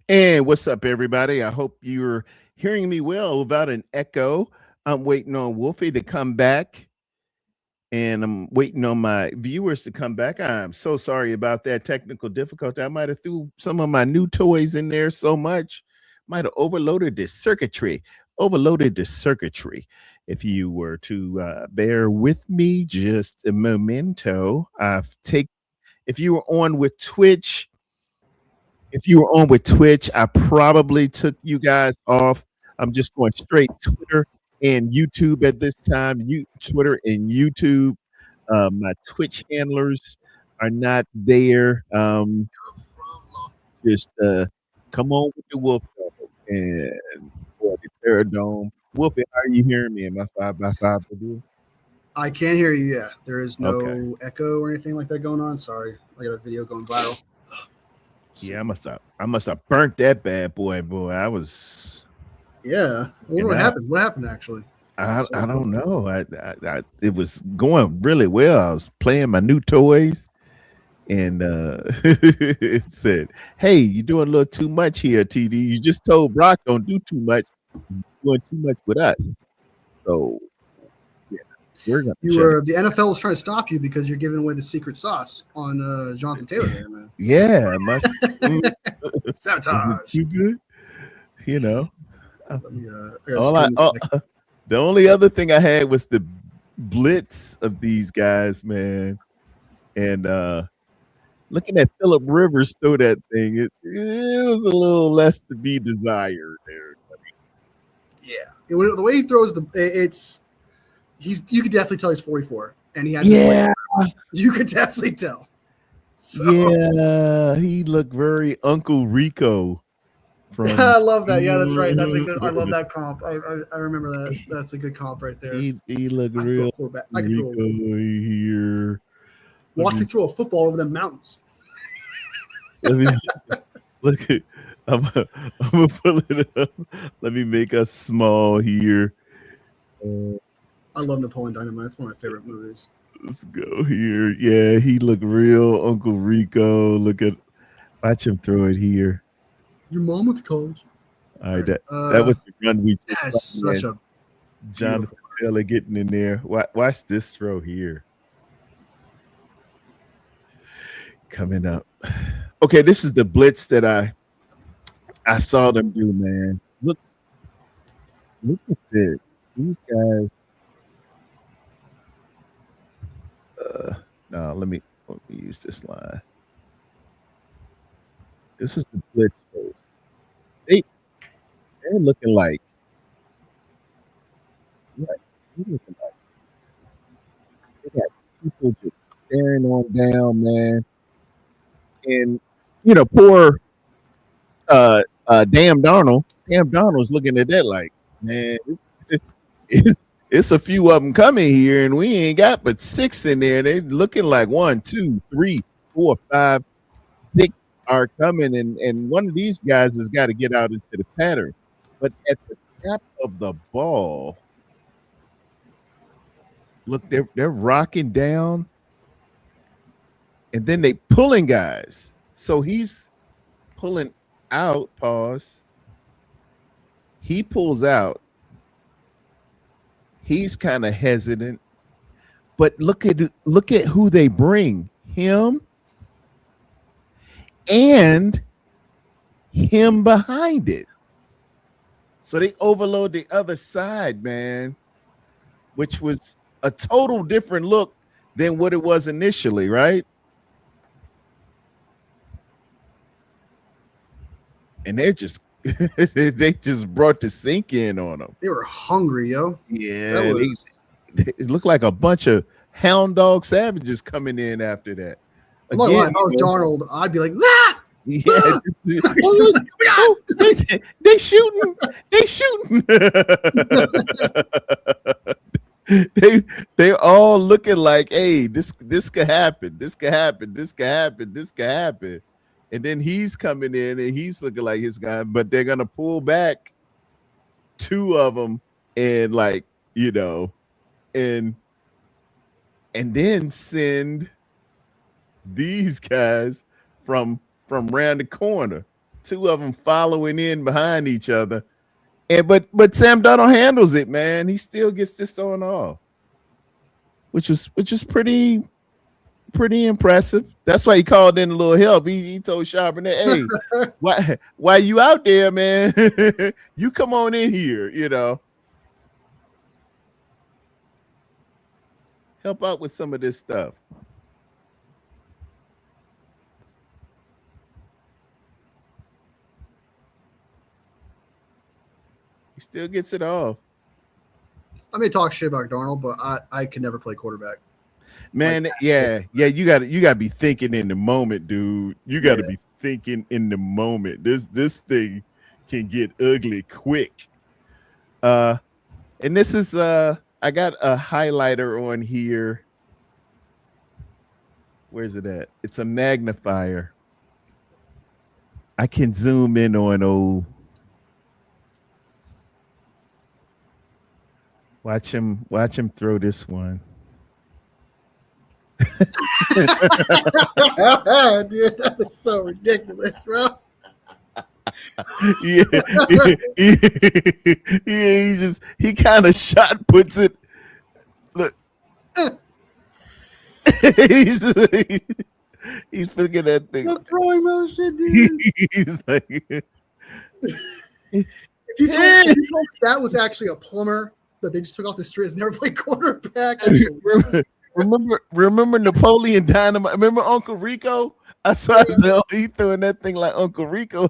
And what's up, everybody? I hope you're hearing me well without an echo. I'm waiting on Wolfie to come back, and I'm waiting on my viewers to come back. I'm so sorry about that technical difficulty. I might have threw some of my new toys in there so much, might have overloaded the circuitry. Overloaded the circuitry. If you were to bear with me just a momento, I've take. If you were on with Twitch, if you were on with Twitch, I probably took you guys off. I'm just going straight Twitter and YouTube at this time. Twitter and YouTube. My Twitch handlers are not there. Just come on with the Wolf Dog and for the Terradome. Wolfie, how are you hearing me? Am I 5x5 to do? I can hear you. Yeah, there is Okay. no echo or anything like that going on. Sorry, I got a video going viral. Yeah, I must have burnt that bad boy. I was. Yeah, I wonder what happened. What happened actually? I don't know. It was going really well. I was playing my new toys, and it said, "Hey, you're doing a little too much here, TD. You just told Brock don't do too much. You're doing too much with us." So yeah, we're gonna You shut it. were the NFL was trying to stop you because you're giving away the secret sauce on Jonathan Taylor there, man. Yeah, I must. Sabotage. Too good, you know. Let me, I gotta All stream this back. the only other thing I had was the blitz of these guys, man, and looking at Philip Rivers throw that thing, it was a little less to be desired there. Yeah, the way he throws he's you could definitely tell he's 44 and he hasn't Yeah, played. You could definitely tell. So yeah, he looked very Uncle Rico from. I love that. Yeah, that's right. That's a good. I love that comp. I remember that. That's a good comp right there. He looked I could throw real a quarterback. I could Rico here. watch me throw a football over the mountains. Let me look at. I'm, I'm gonna pull it up. Let me make us small here. I love Napoleon Dynamite. It's one of my favorite movies. Let's go here. Yeah, he looked real Uncle Rico. Watch him throw it here. Your mom went to college. All right, that was the run we just That's saw, such man. a Jonathan Taylor getting in there. Watch this throw here. Coming up. Okay, this is the blitz that I saw them do, man. Look at this. These guys. No, let me use this line. This is the blitz first. They they're looking like yeah, they're looking like they got people just staring on down, man. And poor damn Darnold. Damn Darnold's looking at that like, man, it's a few of them coming here, and we ain't got but six in there. They looking like 1, 2, 3, 4, 5, 6 are coming, and one of these guys has got to get out into the pattern. But at the snap of the ball, look, they're rocking down, and then they pulling guys. So he's pulling out. Pause. He pulls out. He's kind of hesitant, but look at who they bring. Him and him behind it. So they overload the other side, man, which was a total different look than what it was initially, right? And they just brought the sink in on them. They were hungry, yo. Yeah, it looked like a bunch of hound dog savages coming in after that. I'm not lying. If I was Darnold, I'd be like, ah! Yeah, they shooting. They shooting. they all looking like, hey, this could happen. This could happen. This could happen. This could happen. And then he's coming in and he's looking like his guy, but they're gonna pull back two of them and and then send these guys from around the corner. two of them following in behind each other. And but Sam Darnold handles it, man. He still gets this on off, which is pretty impressive. That's why he called in a little help. He told Charbonnet, "Hey, why you out there, man? You come on in here, help out with some of this stuff." He still gets it off. I may talk shit about Darnold, but I can never play quarterback. Man, yeah. You gotta be thinking in the moment, dude. You gotta be thinking in the moment. This thing can get ugly quick. And this is I got a highlighter on here. Where's it at? It's a magnifier. I can zoom in on old. Watch him throw this one. Dude, that is so ridiculous, bro. Yeah, he kind of shot puts it. Look, he's looking at thing. The throwing motion, dude. He's like, if you told me that was actually a plumber that they just took off the street, has never played quarterback. remember Napoleon Dynamite? Remember Uncle Rico? I saw he throwing that thing like Uncle Rico.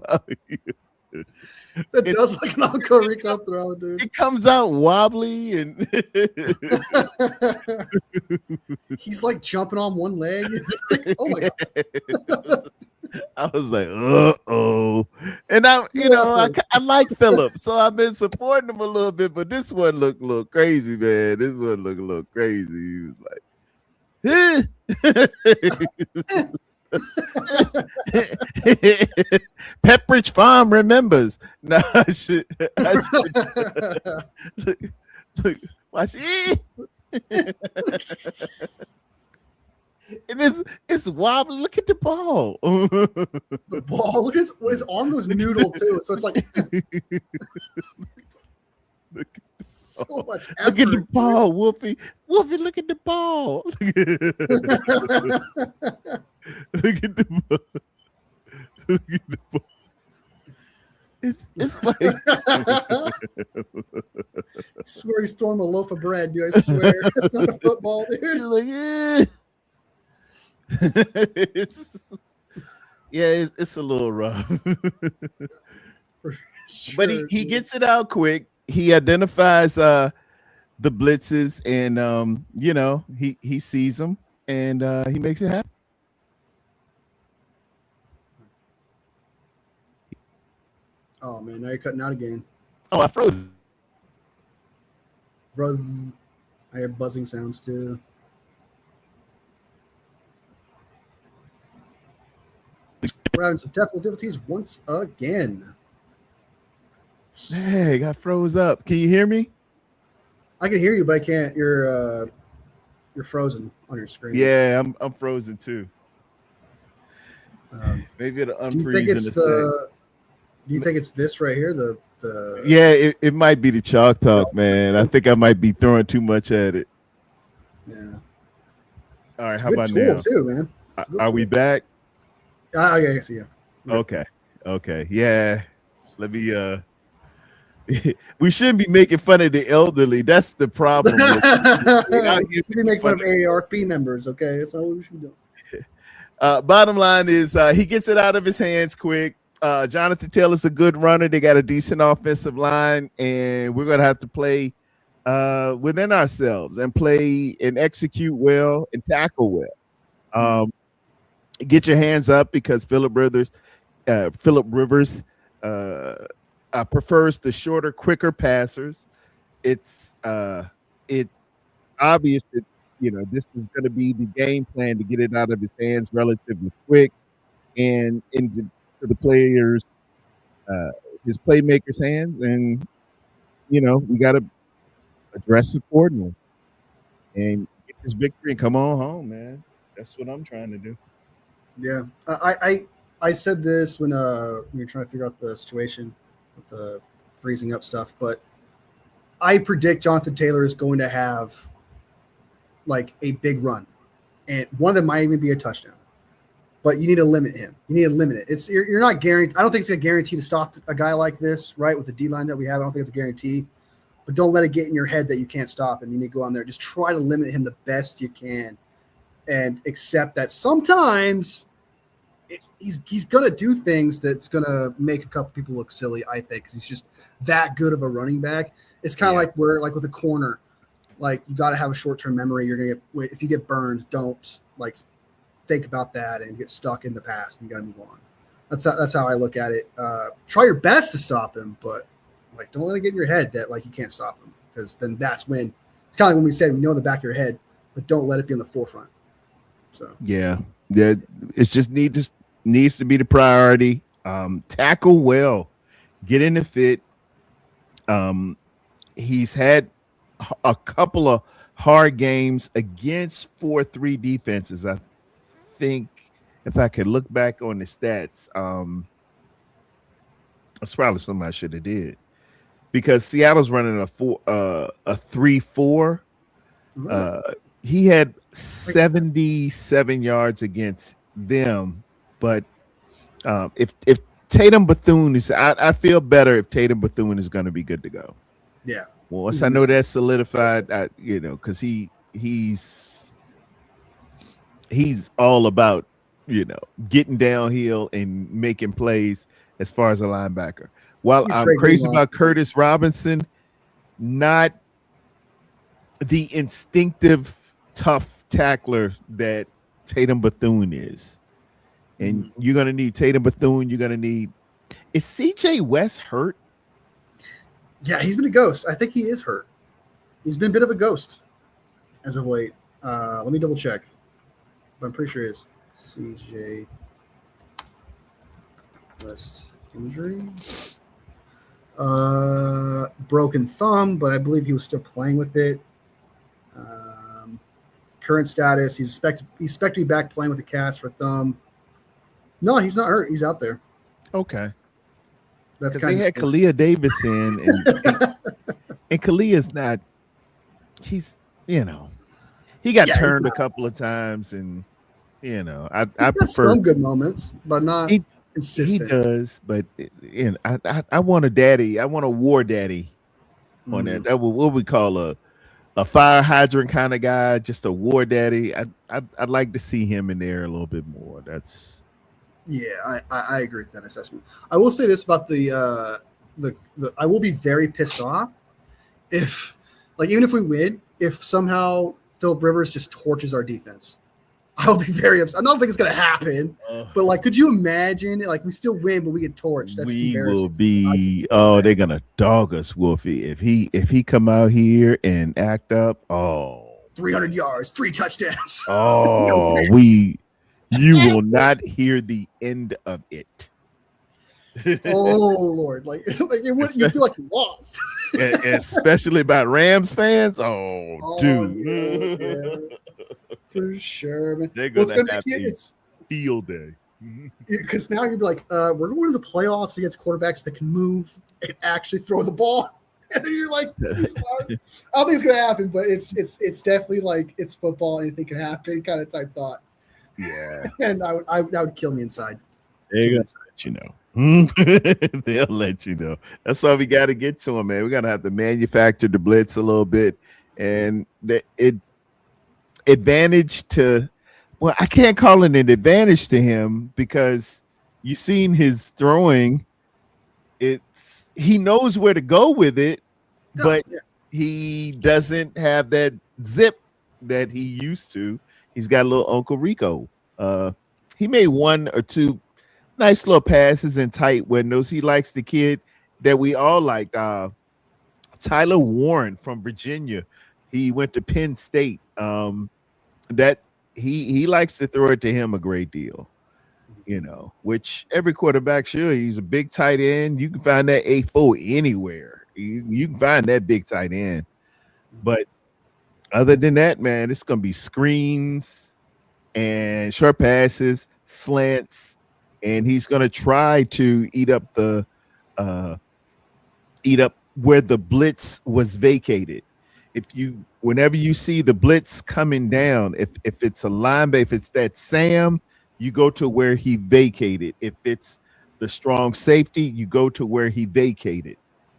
That does like an Uncle Rico throw, dude. It comes out wobbly and he's like jumping on one leg. Like, oh my god. I was like, uh-oh. And I like Philip, so I've been supporting him a little bit, but this one looked a little crazy, man. This one looked a little crazy. He was like, Pepperidge Farm remembers. No, I should look, watch it. And it's wobbly. Look at the ball. The ball. Look at his arm goes noodle too. So it's like so much effort. Look at the ball, Wolfie. Wolfie, look at the ball. Look at the ball. Look at the ball. It's like I swear he's throwing a loaf of bread, dude. I swear. It's not a football, dude. He's like, yeah. It's a little rough. Sure, but he gets it out quick. He identifies the blitzes and he sees them and he makes it happen. Oh man, now you're cutting out again. Oh, I froze. Buzz. I hear buzzing sounds too. We're having some technical difficulties once again. Hey, got froze up. Can you hear me? I can hear you, but I can't. You're frozen on your screen. Yeah, I'm frozen too. Maybe it'll unfreeze. Do you think it's Do you think it's this right here? The Yeah, it might be the chalk talk, man. I think I might be throwing too much at it. Yeah. All right, it's how a good about tool now? too, man. Are we back? Yeah, I see you. Okay. Yeah. Let me we shouldn't be making fun of the elderly. That's the problem. You should be making fun of AARP members, okay? That's all we should do. Bottom line is he gets it out of his hands quick. Jonathan Taylor's a good runner. They got a decent offensive line, and we're gonna have to play within ourselves and play and execute well and tackle well. Get your hands up because Philip Rivers prefers the shorter, quicker passers. It's obvious that this is going to be the game plan to get it out of his hands relatively quick and into the players, his playmakers' hands, and we got to address accordingly and get this victory and come on home, man. That's what I'm trying to do. Yeah, I I said this when we were trying to figure out the situation with the freezing up stuff, but I predict Jonathan Taylor is going to have like a big run, and one of them might even be a touchdown. But you need to limit him. You need to limit it. You're not guaranteed. I don't think it's a guarantee to stop a guy like this, right? With the D line that we have, I don't think it's a guarantee. But don't let it get in your head that you can't stop him. You need to go on there. Just try to limit him the best you can, and accept that sometimes he's gonna do things that's gonna make a couple people look silly. I think because he's just that good of a running back. It's kind of like like with a corner, like you got to have a short term memory. You're gonna get if you get burned, don't like think about that and get stuck in the past. And you got to move on. That's how I look at it. Try your best to stop him, but like don't let it get in your head that like you can't stop him, because then that's when it's kind of like when we said we know in the back of your head, but don't let it be on the forefront. So yeah, it's just needs to be the priority. Tackle well, get in the fit. He's had a couple of hard games against 4-3 defenses. I think if I could look back on the stats, that's probably something I should have did, because Seattle's running a 3-4. He had 77 yards against them, but if Tatum Bethune is, I feel better if Tatum Bethune is going to be good to go. Yeah. Well, once I know that's solidified, because he's all about getting downhill and making plays as far as a linebacker. While I'm crazy about Curtis Robinson, not the instinctive tough tackler that Tatum Bethune is. And you're going to need Tatum Bethune. You're going to need – is CJ West hurt? Yeah, he's been a ghost. I think he is hurt. He's been a bit of a ghost as of late. Let me double check. But I'm pretty sure it is CJ West injury. Broken thumb, but I believe he was still playing with it. Current status, he's expected to be back playing with the cast for thumb. No, he's not hurt. He's out there. Okay. That's kind of they had Kalia Davis in, and Kalia's not. He's he got turned a couple of times, and I prefer some good moments, but not consistent. He does, but I want a daddy. I want a war daddy on that. That what we call a fire hydrant kind of guy, just a war daddy. I'd like to see him in there a little bit more. That's. Yeah, I agree with that assessment. I will say this about the I will be very pissed off if, like, even if we win, if somehow Philip Rivers just torches our defense. I'll be very upset. I don't think it's gonna happen, but like, could you imagine? Like, we still win, but we get torched. That's we will be. Oh, they're gonna dog us, Wolfie. If he come out here and act up, 300 yards, 3 touchdowns. Oh, you will not hear the end of it. Oh Lord! Like you feel like you lost, especially by Rams fans. Oh dude, yeah. For sure, man. They're gonna have it's field day. Because now you'd be like, we're going to the playoffs against quarterbacks that can move and actually throw the ball. And then you're like, I don't think it's gonna happen, but it's definitely like it's football, anything can happen kind of type thought. Yeah, and that would kill me inside. They're gonna let you know. They'll let you know. That's why we got to get to them, man. We're gonna have to manufacture the blitz a little bit, and advantage to. Well, I can't call it an advantage to him because you've seen his throwing. He knows where to go with it, but he doesn't have that zip that he used to. He's got a little Uncle Rico. He made 1 or 2 nice little passes in tight windows. He likes the kid that we all like, Tyler Warren from Virginia. He went to Penn State. That he likes to throw it to him a great deal, which every quarterback should. He's a big tight end. You can find that 8-4 anywhere. You can find that big tight end. But other than that, man, it's going to be screens and short passes, slants, and he's going to try to uh, eat up where the blitz was vacated. Whenever you see the blitz coming down, if it's a linebacker, if it's that Sam, you go to where he vacated. If it's the strong safety, you go to where he vacated.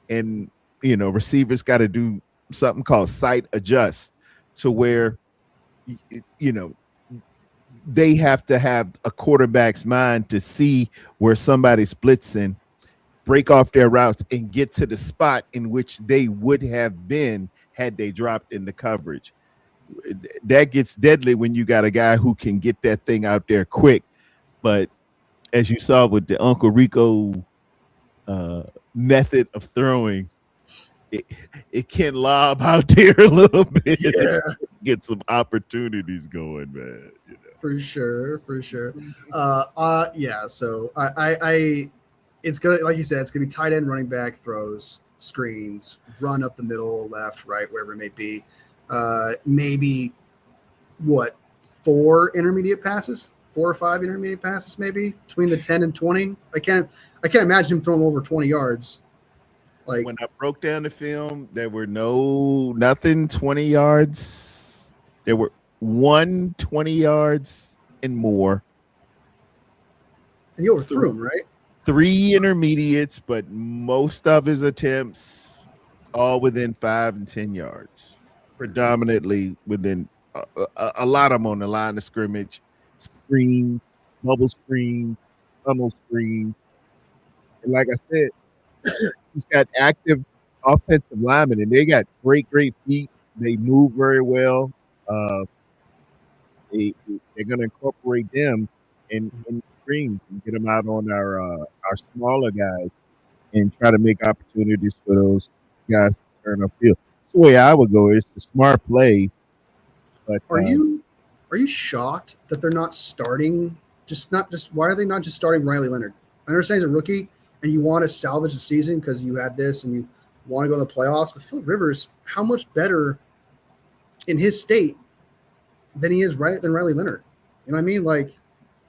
And receivers got to do something called sight adjust to where you know they have to have a quarterback's mind to see where somebody's blitzing, break off their routes, and get to the spot in which they would have been had they dropped in the coverage. That gets deadly when you got a guy who can get that thing out there quick. But as you saw with the Uncle Rico uh, method of throwing, it, it can lob out there a little bit, Yeah, get some opportunities going, man. for sure, for sure. Yeah. So I it's gonna, like you said, it's gonna be tight end, running back throws, screens, run up the middle, left, right, wherever it may be. Maybe what, four or five intermediate passes, maybe between the 10 and 20. I can't imagine him throwing over 20 yards. Like, When I broke down the film, there were nothing 20 yards. There were 120 yards and more. and you overthrew him, right? 3 intermediates, but most of his attempts all within 5 and 10 yards. Predominantly within a lot of them on the line of scrimmage, screens, bubble screens, tunnel screens. And like I said, he's got active offensive linemen, and they got great feet. They move very well. Uh, they're going to incorporate them in the screens and get them out on our smaller guys and try to make opportunities for those guys to turn upfield. That's the way I would go. It's the smart play, but Are you shocked that they're not starting? Why are they not just starting Riley Leonard? I understand he's a rookie and you want to salvage the season because you had this and you want to go to the playoffs. But Philip Rivers, how much better in his state than he is than Riley Leonard? You know what I mean? Like,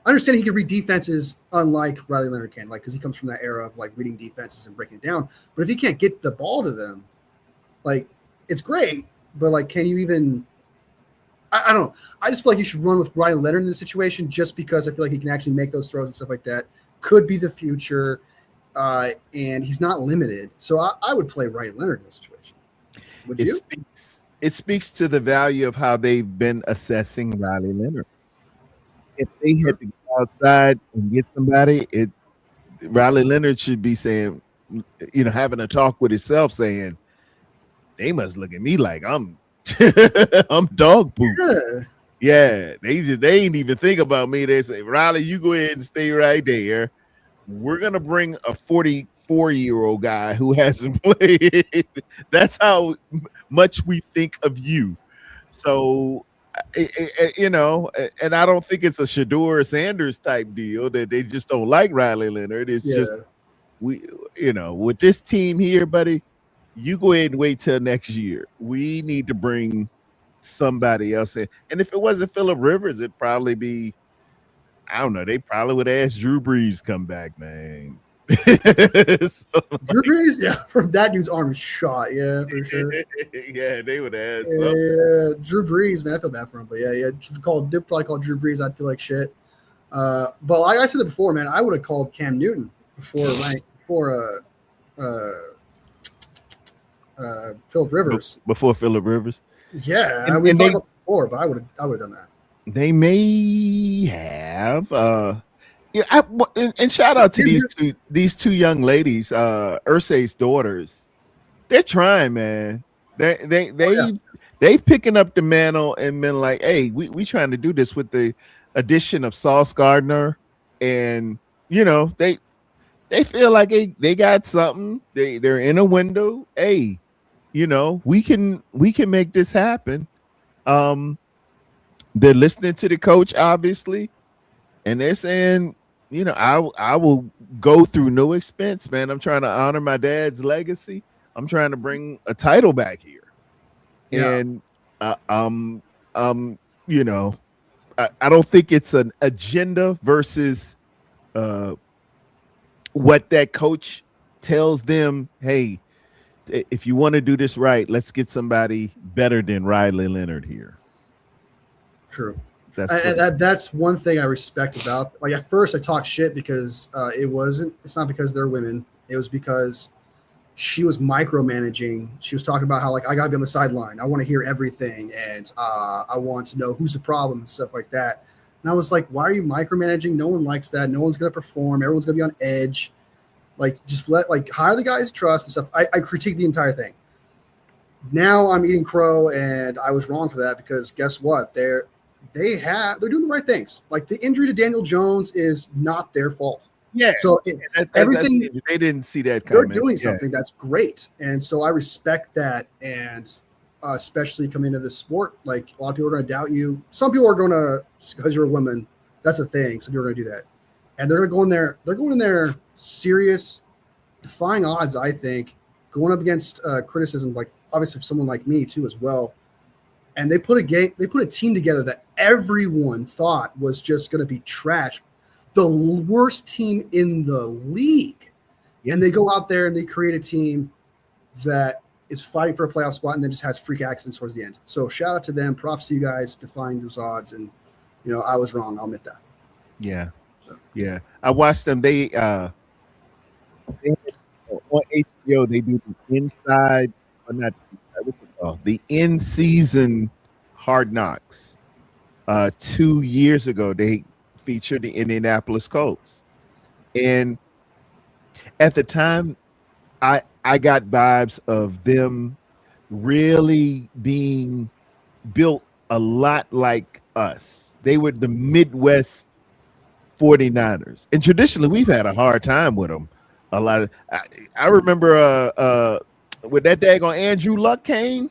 I understand he can read defenses unlike Riley Leonard can, like, because he comes from that era of like reading defenses and breaking it down. But if he can't get the ball to them, like, it's great, but like, can you even? I don't know. I just feel like you should run with Riley Leonard in this situation just because I feel like he can actually make those throws and stuff like that. Could be the future, and he's not limited. So I would play Riley Leonard in this situation. Would you? it speaks to the value of how they've been assessing Riley Leonard. If they had to go outside and get somebody, Riley Leonard should be saying, having a talk with himself, saying, they must look at me like I'm I'm dog poop. Yeah. Yeah, they ain't even think about me. They say, Riley, you go ahead and stay right there. We're gonna bring a 44-year-old guy who hasn't played. That's how much we think of you. So, and I don't think it's a Shador Sanders type deal that they just don't like Riley Leonard. It's just with this team here, buddy, you go ahead and wait till next year. We need to bring somebody else in. And if it wasn't Phillip Rivers, it'd probably be, I don't know, they probably would ask Drew Brees come back, man. Drew Brees, yeah, from that dude's arm shot, yeah, for sure. Yeah, they would ask. Yeah, Drew Brees, man, I feel bad for him, but they'd probably call Drew Brees. I'd feel like shit. But like I said it before, man, I would have called Cam Newton before Philip Rivers. Before Phillip Rivers. Yeah, we talked about this before, but I would have done that. They may have. And shout out to these two young ladies, Ursay's daughters. They're trying, man. They've picking up the mantle and been like, hey, we trying to do this with the addition of Sauce Gardner, and they feel like they got something. They're in a window. Hey, we can make this happen. They're listening to the coach, obviously, and they're saying, I will go through no expense, man. I'm trying to honor my dad's legacy. I'm trying to bring a title back here. Yeah. And I don't think it's an agenda versus uh, what that coach tells them, hey, if you want to do this right, let's get somebody better than Riley Leonard here. True. That's what. That's one thing I respect about. Like at first, I talked shit because it wasn't. It's not because they're women. It was because she was micromanaging. She was talking about how like I gotta be on the sideline. I want to hear everything, and I want to know who's the problem and stuff like that. And I was like, why are you micromanaging? No one likes that. No one's gonna perform. Everyone's gonna be on edge. Like just hire the guys you trust and stuff. I critique the entire thing. Now I'm eating crow, and I was wrong for that because guess what? They're doing the right things. Like the injury to Daniel Jones is not their fault. Yeah. So everything they didn't see that they're coming. doing something that's great, and so I respect that. And especially coming into this sport, like a lot of people are going to doubt you. Some people are going to because you're a woman. That's a thing. Some people are going to do that, and they're going to go in there. They're going in there serious, defying odds. I think going up against criticism, like obviously someone like me too as well. And they put a team together that everyone thought was just going to be trash, the worst team in the league. And they go out there and they create a team that is fighting for a playoff spot and then just has freak accidents towards the end. So shout out to them. Props to you guys defying those odds. And, I was wrong. I'll admit that. Yeah. So. Yeah. I watched them. They on HBO, they do the inside, or not, what's it called? The in-season Hard Knocks. 2 years ago, they featured the Indianapolis Colts. And at the time, I got vibes of them really being built a lot like us. They were the Midwest 49ers. And traditionally, we've had a hard time with them. A lot of I remember when that daggone Andrew Luck came,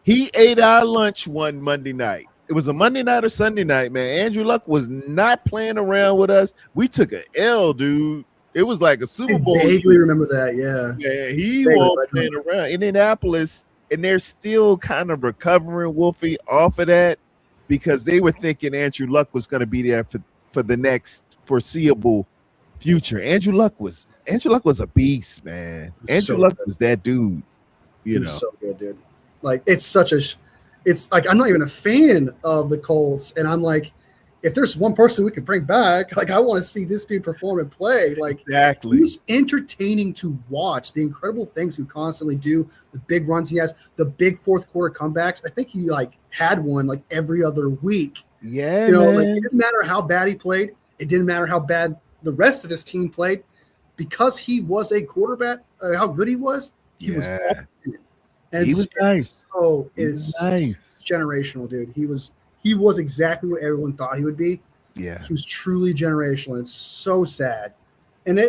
he ate our lunch one Monday night. It was a Monday night or Sunday night, man. Andrew Luck was not playing around with us. We took an L, dude. It was like a Super Bowl. I vaguely remember that, yeah. Yeah, he wasn't playing around. Indianapolis, and they're still kind of recovering, Wolfie, off of that because they were thinking Andrew Luck was going to be there for the next foreseeable future. Andrew Luck was a beast, man. Andrew Luck was that dude. He was so good, dude. Like it's like I'm not even a fan of the Colts, and I'm like, if there's one person we could bring back, like I want to see this dude perform and play. Like exactly, he's entertaining to watch. The incredible things he constantly do, the big runs he has, the big fourth quarter comebacks. I think he like had one like every other week. Yeah, like it didn't matter how bad he played. It didn't matter how bad the rest of his team played, because he was a quarterback. How good he was, he was. And he was nice. So it is nice, generational, dude. He was exactly what everyone thought he would be. Yeah, he was truly generational. It's so sad, and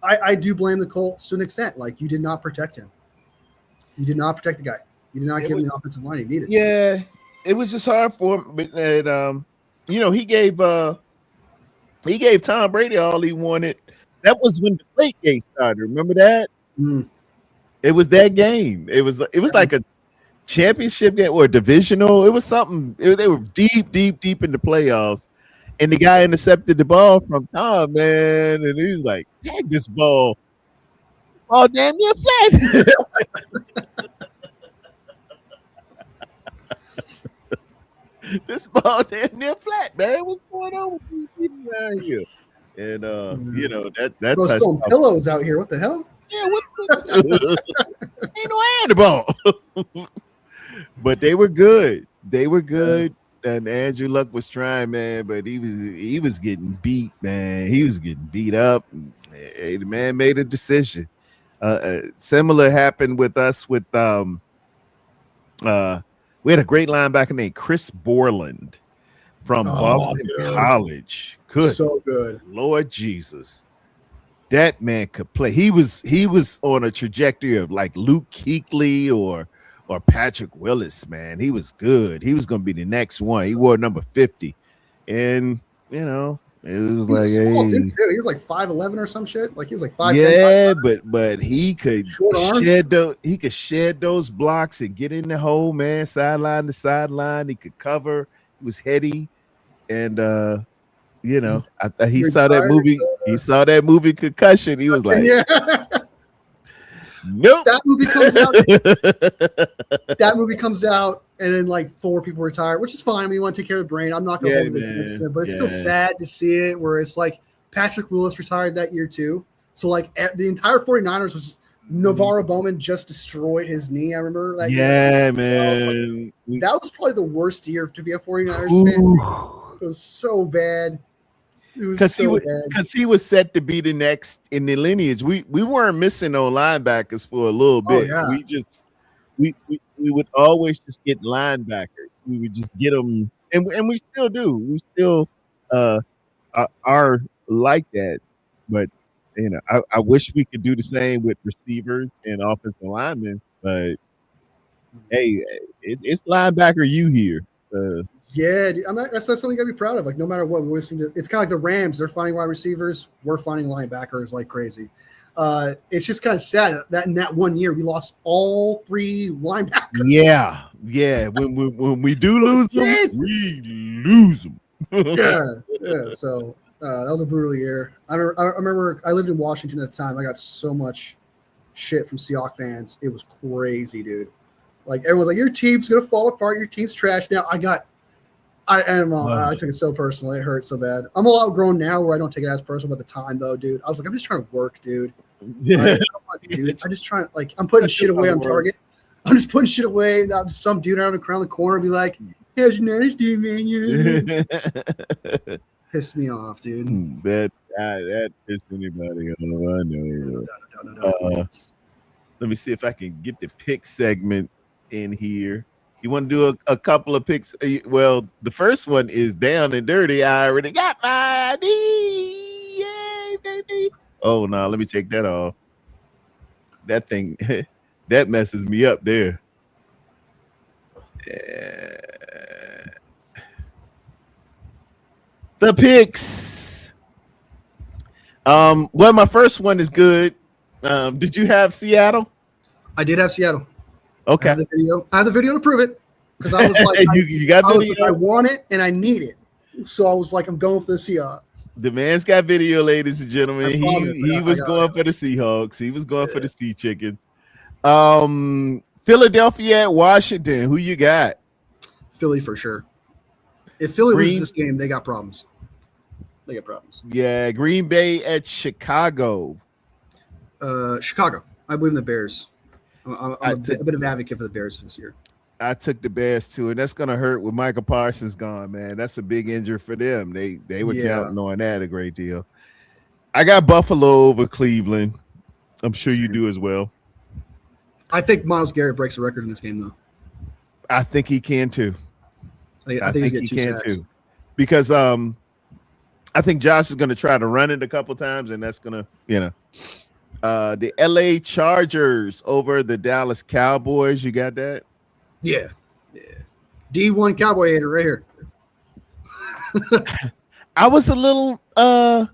I do blame the Colts to an extent. Like you did not protect him. You did not protect the guy. You did not give him the offensive line he needed. Yeah, it was just hard for him. But he gave Tom Brady all he wanted. That was when the Deflategate started. Remember that? Mm. It was that game. It was like a championship game or divisional. It was something. They were deep in the playoffs, and the guy intercepted the ball from Tom, man, and he was like, "Tag this ball, damn near flat." This ball damn near flat, man. What's going on with these people around here? And that bro, throwing pillows out here. What the hell? Yeah, ain't no handball. But they were good. And Andrew Luck was trying, man, but he was getting beat, man. He was getting beat up. The man made a decision. Similar happened with us with we had a great linebacker named Chris Borland from Boston College. Good. So good. Lord Jesus. That man could play. He was on a trajectory of like Luke Kuechly or Patrick Willis, man. He was good. He was going to be the next one. He wore number 50. And, it was like, small, hey. Dude, he was like 5'11" or some shit. Like he was like 5'10". Yeah, but he could shed those blocks and get in the hole, man, sideline to sideline. He could cover. He was heady. And You know, he saw that Retired. movie. He saw that movie Concussion. He was like, Yeah. nope. That movie comes out. That movie comes out, and then like 4 people retire, which is fine. We want to take care of the brain. I'm not going to Yeah, hold it man. against it, but it's still Yeah. sad to see it where it's like Patrick Willis retired that year too. So like the entire 49ers was just Navarro Bowman just destroyed his knee. I remember that year. Yeah, Like, man. that was probably the worst year to be a 49ers fan. Ooh. It was so bad. It was Because so bad. because he was set to be the next in the lineage. We weren't missing no linebackers for a little Oh bit. yeah. We just we would always just get linebackers. We would just get them, and we still do. We still are like that. But you know, I wish we could do the same with receivers and offensive linemen. But hey, it's linebacker you here. Yeah, dude, that's something you gotta be proud of. Like, no matter what, we're listening to. It's kind of like the Rams. They're finding wide receivers. We're finding linebackers like crazy. It's just kind of sad that in that one year we lost all 3 linebackers. Yeah. When we do lose them, we lose them. yeah. So that was a brutal year. I remember I lived in Washington at the time. I got so much shit from Seahawks fans. It was crazy, dude. Like everyone's like, your team's gonna fall apart. Your team's trash. Now I took it so personally. It hurt so bad. I'm a lot grown now where I don't take it as personal. But at the time, though, dude, I was like, I'm just trying to work, dude. I'm just trying. Like, I'm putting shit away on Target. I'm just putting shit away. Some dude out around the corner be like, "How's your nice day, man?" Yeah. Pissed me off, dude. That pissed anybody off. I know. No. Let me see if I can get the pick segment in here. You want to do a couple of picks? Well, the first one is down and dirty. I already got my ID. Yay, baby. Oh, no, let me take that off. That thing, that messes me up there. The picks. Well, my first one is good. Did you have Seattle? I did have Seattle. Okay. I have the video to prove it because I was like, you got video? I want it and I need it. So I was like, I'm going for the Seahawks. The man's got video, ladies and gentlemen. He was going for the Seahawks. He was going for the Sea Chickens. Philadelphia at Washington. Who you got? Philly for sure. If Philly loses this game, they got problems. Yeah, Green Bay at Chicago. Chicago. I believe in the Bears. I'm a bit of an advocate for the Bears this year. I took the Bears too, and that's gonna hurt with Michael Parsons gone, man. That's a big injury for them. They were counting on that a great deal. I got Buffalo over Cleveland. I'm sure you do as well. I think Myles Garrett breaks a record in this game, though. I think he can too. I think he can too. Because I think Josh is going to try to run it a couple times, and that's going to, the LA Chargers over the Dallas Cowboys. You got that? Yeah. D1 Cowboy hater right here. I was a little, I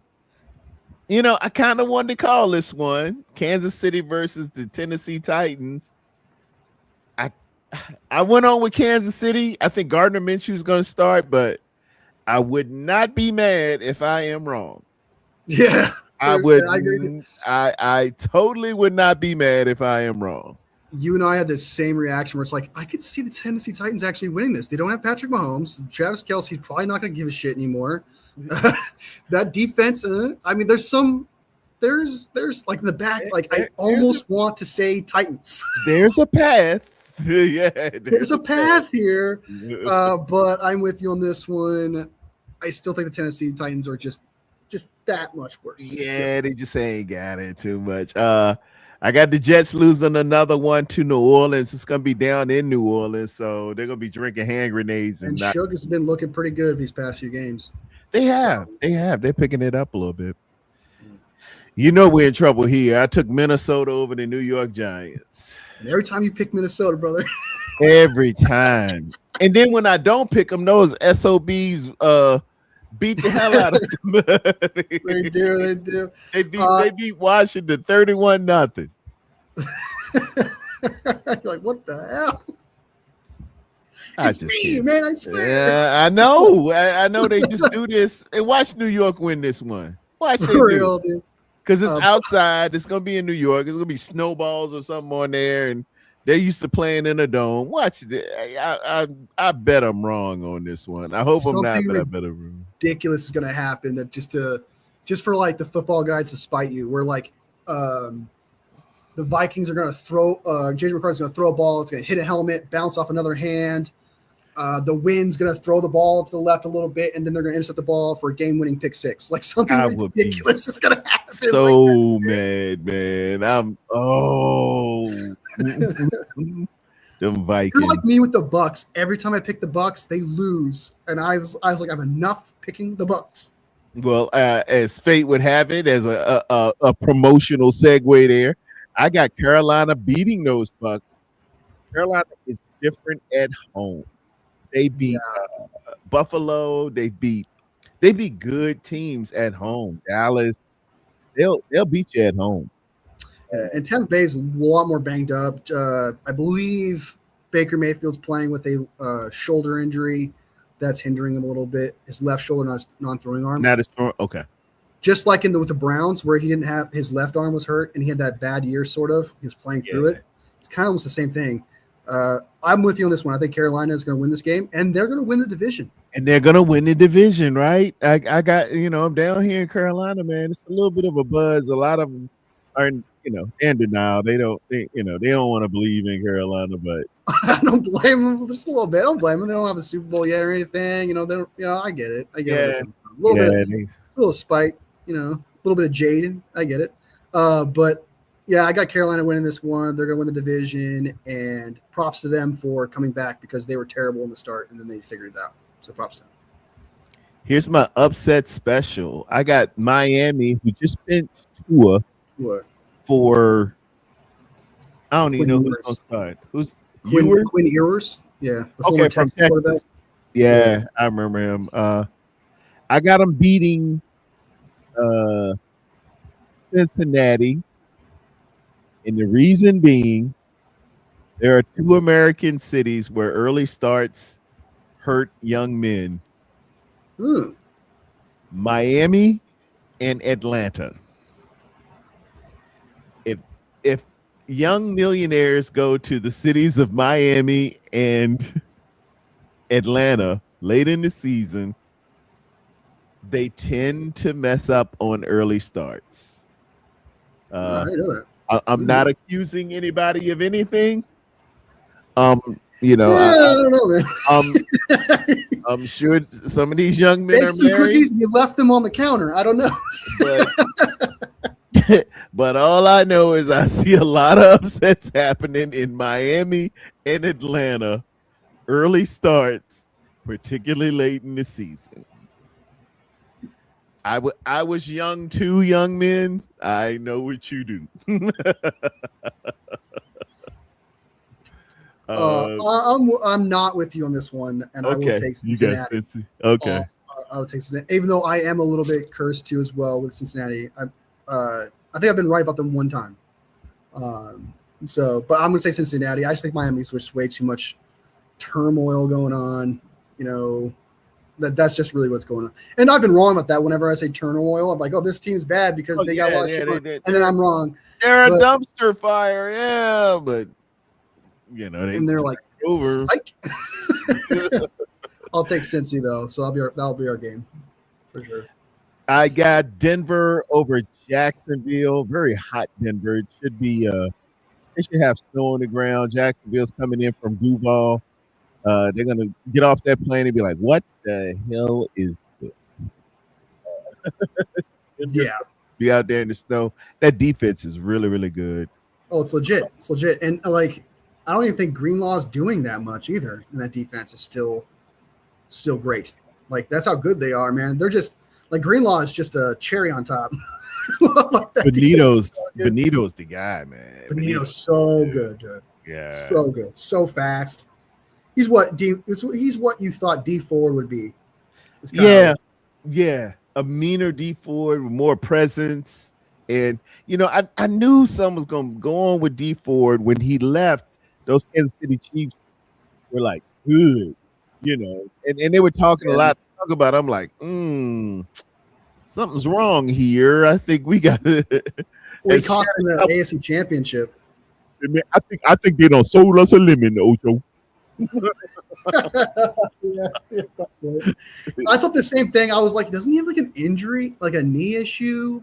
kind of wanted to call this one Kansas City versus the Tennessee Titans. I went on with Kansas City. I think Gardner Minshew is going to start, but I would not be mad if I am wrong. Yeah, I would. I agree with you. I totally would not be mad if I am wrong. You and I had this same reaction where it's like, I could see the Tennessee Titans actually winning this. They don't have Patrick Mahomes. Travis Kelce's probably not going to give a shit anymore. That defense, I mean, there's like in the back, like I almost want to say Titans. There's a path. Yeah, there's a path here. But I'm with you on this one. I still think the Tennessee Titans are just that much worse. Yeah, they just ain't got it too much. I got the Jets losing another one to New Orleans. It's gonna be down in New Orleans, so they're gonna be drinking hand grenades. And Suge has been looking pretty good these past few games. They have. They're picking it up a little bit. You know we're in trouble here. I took Minnesota over the New York Giants. And every time you pick Minnesota, brother. Every time. And then when I don't pick them, those SOBs beat the hell out of them. They do. They beat Washington 31-0. You're like, what the hell? I It's just me, can't. man. I swear. Yeah, I know. I know they just do this. And watch New York win this one. Watch they For do. real, dude. Because it's outside. It's gonna be in New York. It's gonna be snowballs or something on there, and they're used to playing in a dome. Watch it. I bet I'm wrong on this one. I hope I'm not, Something but I bet I'm wrong. ridiculous is going to happen that just for like the football guys to spite you. Where like the Vikings are going to throw. JJ McCarthy's going to throw a ball. It's going to hit a helmet, bounce off another hand. The wind's going to throw the ball to the left a little bit, and then they're going to intercept the ball for a game-winning pick six. Like something I would be ridiculous is going to happen. so mad, man. I'm them Vikings. You're like me with the Bucks. Every time I pick the Bucks, they lose, and I was like, I'm enough picking the Bucks. Well, as fate would have it, as a promotional segue there, I got Carolina beating those Bucks. Carolina is different at home. They beat Buffalo. They beat good teams at home. Dallas, they'll beat you at home. And Tampa Bay is a lot more banged up. I believe Baker Mayfield's playing with a shoulder injury that's hindering him a little bit. His left shoulder, not his non-throwing arm. Not his throwing. Okay. Just like with the Browns, where he didn't have his left arm was hurt and he had that bad year, sort of. He was playing through it. It's kind of almost the same thing. I'm with you on this one. I think Carolina is going to win this game, and they're going to win the division. And they're going to win the division, right? I got, I'm down here in Carolina, man. It's a little bit of a buzz. A lot of them are, in denial. They don't want to believe in Carolina, but I don't blame them just a little bit. I don't blame them. They don't have a Super Bowl yet or anything. They don't. I get it. I get it. A little bit, a little spite. A little bit of jade. I get it. But yeah, I got Carolina winning this one. They're going to win the division, and props to them for coming back because they were terrible in the start, and then they figured it out. So props to them. Here's my upset special. I got Miami, who just benched Tua for. I don't even know who's going to start. Who's Quinn Ewers? Yeah. Okay, from Texas. Yeah, I remember him. I got him beating Cincinnati. And the reason being, there are two American cities where early starts hurt young men. Miami and Atlanta. If young millionaires go to the cities of Miami and Atlanta late in the season, they tend to mess up on early starts. I know that. I'm not accusing anybody of anything. I don't know, man. I'm sure some of these young men are married. Cookies and you left them on the counter. I don't know. But all I know is I see a lot of upsets happening in Miami and Atlanta. Early starts, particularly late in the season. I was young too, young men. I know what you do. I'm not with you on this one, and I will take Cincinnati. Okay. I will take Cincinnati, even though I am a little bit cursed too as well with Cincinnati. I think I've been right about them one time. But I'm going to say Cincinnati. I just think Miami's just way too much turmoil going on. That's just really what's going on. And I've been wrong about that. Whenever I say turmoil, I'm like, oh, this team's bad because they got a lot of shit. And then I'm wrong. They're a dumpster fire, yeah, but they're like over. Psych. I'll take Cincy though, so that'll be our game for sure. I got Denver over Jacksonville. Very hot Denver. It should be. They should have snow on the ground. Jacksonville's coming in from Duval. They're gonna get off that plane and be like, "What the hell is this?" Yeah, be out there in the snow. That defense is really, really good. Oh, it's legit. It's legit, and like, I don't even think Greenlaw's doing that much either. And that defense is still great. Like that's how good they are, man. They're just like Greenlaw is just a cherry on top. Like Benito's the guy, man. Benito's so good, dude. Yeah, so good, so fast. He's what you thought D Ford would be. Yeah. A meaner D Ford with more presence, and I knew something was going to go on with D Ford when he left. Those Kansas City Chiefs were like, good, and they were talking a Yeah. lot talk about. I'm like, something's wrong here. I think we got We as cost them the Shannon AFC Championship. Man, I think they don't sold us a lemon, Ocho. Yeah, it's all right. I thought the same thing. I was like, doesn't he have like an injury, like a knee issue?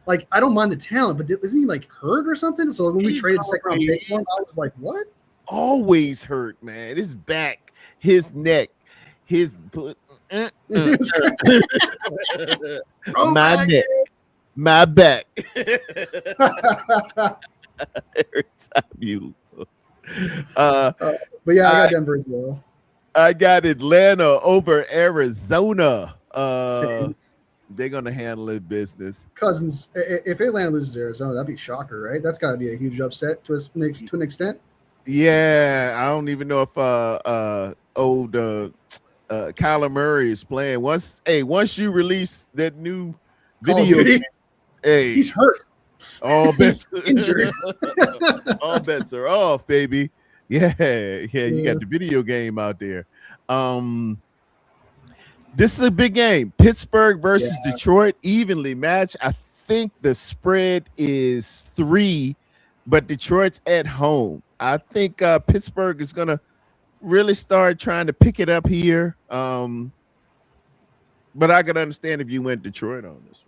Like, I don't mind the talent, but isn't he like hurt or something? So when we He's traded second round pick always, for him, I was like, what? always hurt, man. His back, his neck, his It's great. my Throwback. neck, my back. Every time you, uh, But yeah, I I got Denver as well. I got Atlanta over Arizona. Same. They're gonna handle it business. Cousins. If Atlanta loses to Arizona, that'd be a shocker, right? That's got to be a huge upset to an extent. Yeah, I don't even know if old Kyler Murray is playing. Once you release that new Call of video, Duty. hey, He's hurt. all bets Injured. all bets are off, baby. Yeah, you Yeah. got the video game out there. Um, this is a big game. Pittsburgh versus Yeah. Detroit, evenly matched. I think the spread is 3, but Detroit's at home. I think Pittsburgh is gonna really start trying to pick it up here. But I could understand if you went Detroit on this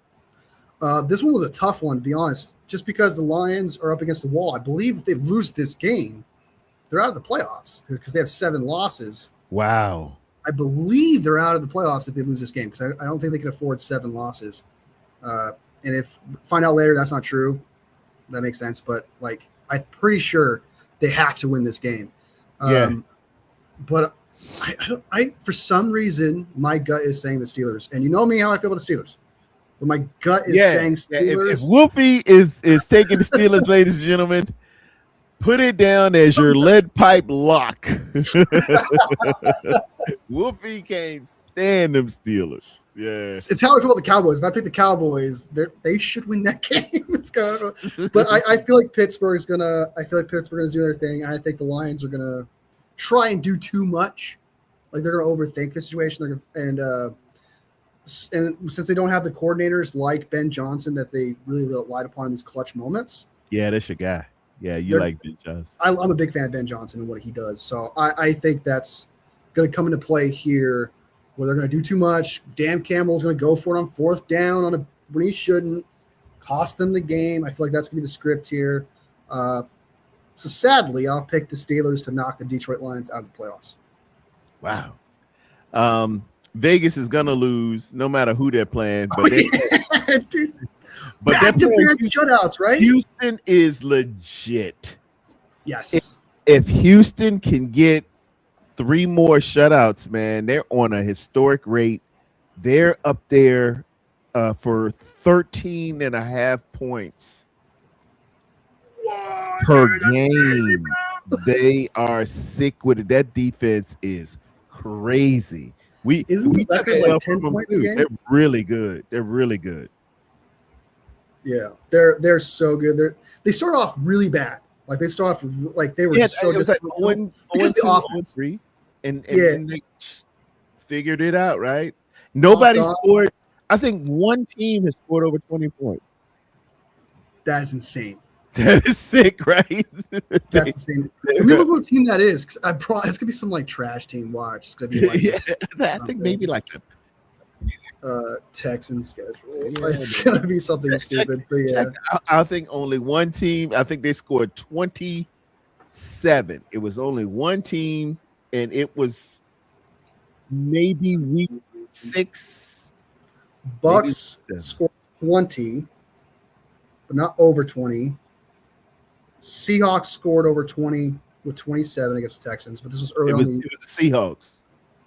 one. This one was a tough one, to be honest, just because the Lions are up against the wall. I believe if they lose this game, they're out of the playoffs because they have 7 losses. Wow. I believe they're out of the playoffs if they lose this game because I don't think they can afford 7 losses. And if find out later that's not true, that makes sense. But like, I'm pretty sure they have to win this game. Yeah. But I for some reason my gut is saying the Steelers, and you know me how I feel about the Steelers. But my gut is saying Steelers. If Wolfie is taking the Steelers, ladies and gentlemen, put it down as your lead pipe lock. Wolfie can't stand them Steelers. Yeah, it's how I feel about the Cowboys. If I pick the Cowboys, they should win that game. It's gonna, but I feel like Pittsburgh's gonna. I feel like Pittsburgh's gonna do their thing. I think the Lions are gonna try and do too much. Like they're gonna overthink the situation. And since they don't have the coordinators like Ben Johnson that they really relied upon in these clutch moments. Yeah, that's your guy. Yeah, you like Ben Johnson. I'm a big fan of Ben Johnson and what he does. So I think that's going to come into play here where they're going to do too much. Dan Campbell's going to go for it on 4th down when he shouldn't, cost them the game. I feel like that's going to be the script here. So sadly, I'll pick the Steelers to knock the Detroit Lions out of the playoffs. Wow. Vegas is going to lose no matter who they're playing. But Dude. But back-to-back shutouts, right? Houston is legit. Yes. If Houston can get 3 more shutouts, man, they're on a historic rate. They're up there for 13.5 points per game. They are sick with it. That defense is crazy. We took it like 10 points a game. They're really good. They're really good. Yeah, they're so good. They start off really bad. Like they start off like they were so disappointing because the offense, and they figured it out, right? Nobody scored. I think one team has scored over 20 points. That is insane. That is sick, right? That's insane. Remember what team that is? Because it's gonna be some like trash team. Watch, it's gonna be like I think maybe like a Texan schedule. Yeah, it's gonna be something stupid. But yeah, I think only one team. I think they scored 27. It was only one team, and it was maybe week 6. Bucks scored 20, but not over 20. Seahawks scored over 20 with 27 against the Texans, but this was early on. It was the Seahawks.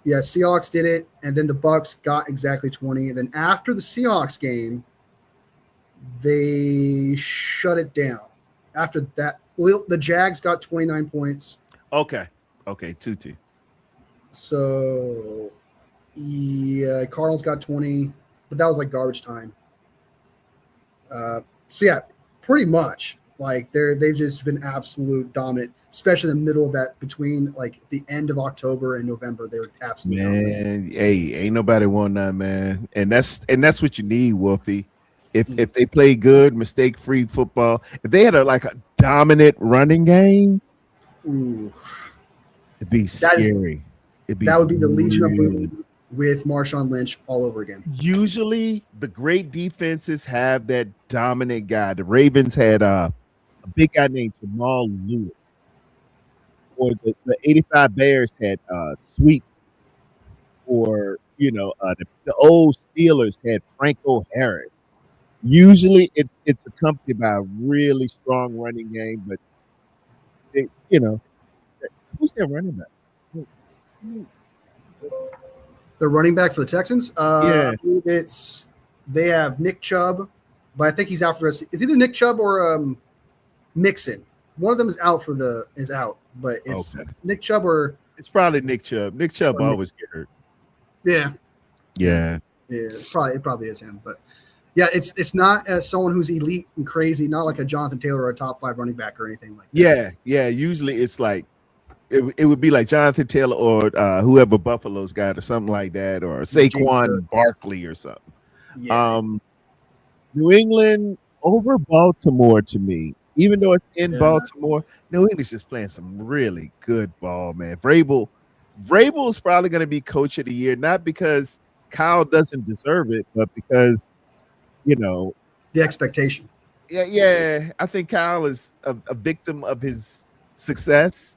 Yeah, Seahawks did it, and then the Bucks got exactly 20. And then after the Seahawks game, they shut it down. After that, the Jags got 29 points. Okay, 2-2. So, yeah, Cardinals got 20, but that was like garbage time. So, yeah, pretty much Like they've just been absolute dominant, especially in the middle of that between like the end of October and November. They were absolutely dominant. Man, hey, ain't nobody want that, man. And that's what you need, Wolfie. If they play good, mistake free football, if they had a dominant running game, Ooh, it'd be that is scary. It'd be that would be the Legion of really. Boom with Marshawn Lynch all over again. Usually, the great defenses have that dominant guy. The Ravens had a big guy named Jamal Lewis, or the '85 Bears had Sweet, or the old Steelers had Franco Harris. Usually, it's accompanied by a really strong running game, but they, who's their running back? The running back for the Texans, I Yeah. believe they have Nick Chubb, but I think he's out for the rest. It's either Nick Chubb or Mixon. One of them is out, but it's Okay. Nick Chubb or It's probably Nick Chubb. Nick Chubb Mixon. always get hurt. Yeah, Yeah. yeah. It probably is him, but yeah, it's not as someone who's elite and crazy, not like a Jonathan Taylor or a top 5 running back or anything like that. Yeah. Yeah. Usually it's like it would be like Jonathan Taylor or whoever Buffalo's got or something like that, or James Saquon Barkley or something. Yeah, New England over Baltimore to me, even though it's in yeah. Baltimore, New England's just playing some really good ball, man. Vrabel is probably going to be coach of the year, not because Kyle doesn't deserve it, but because, you know, The expectation. yeah, I think Kyle is a victim of his success,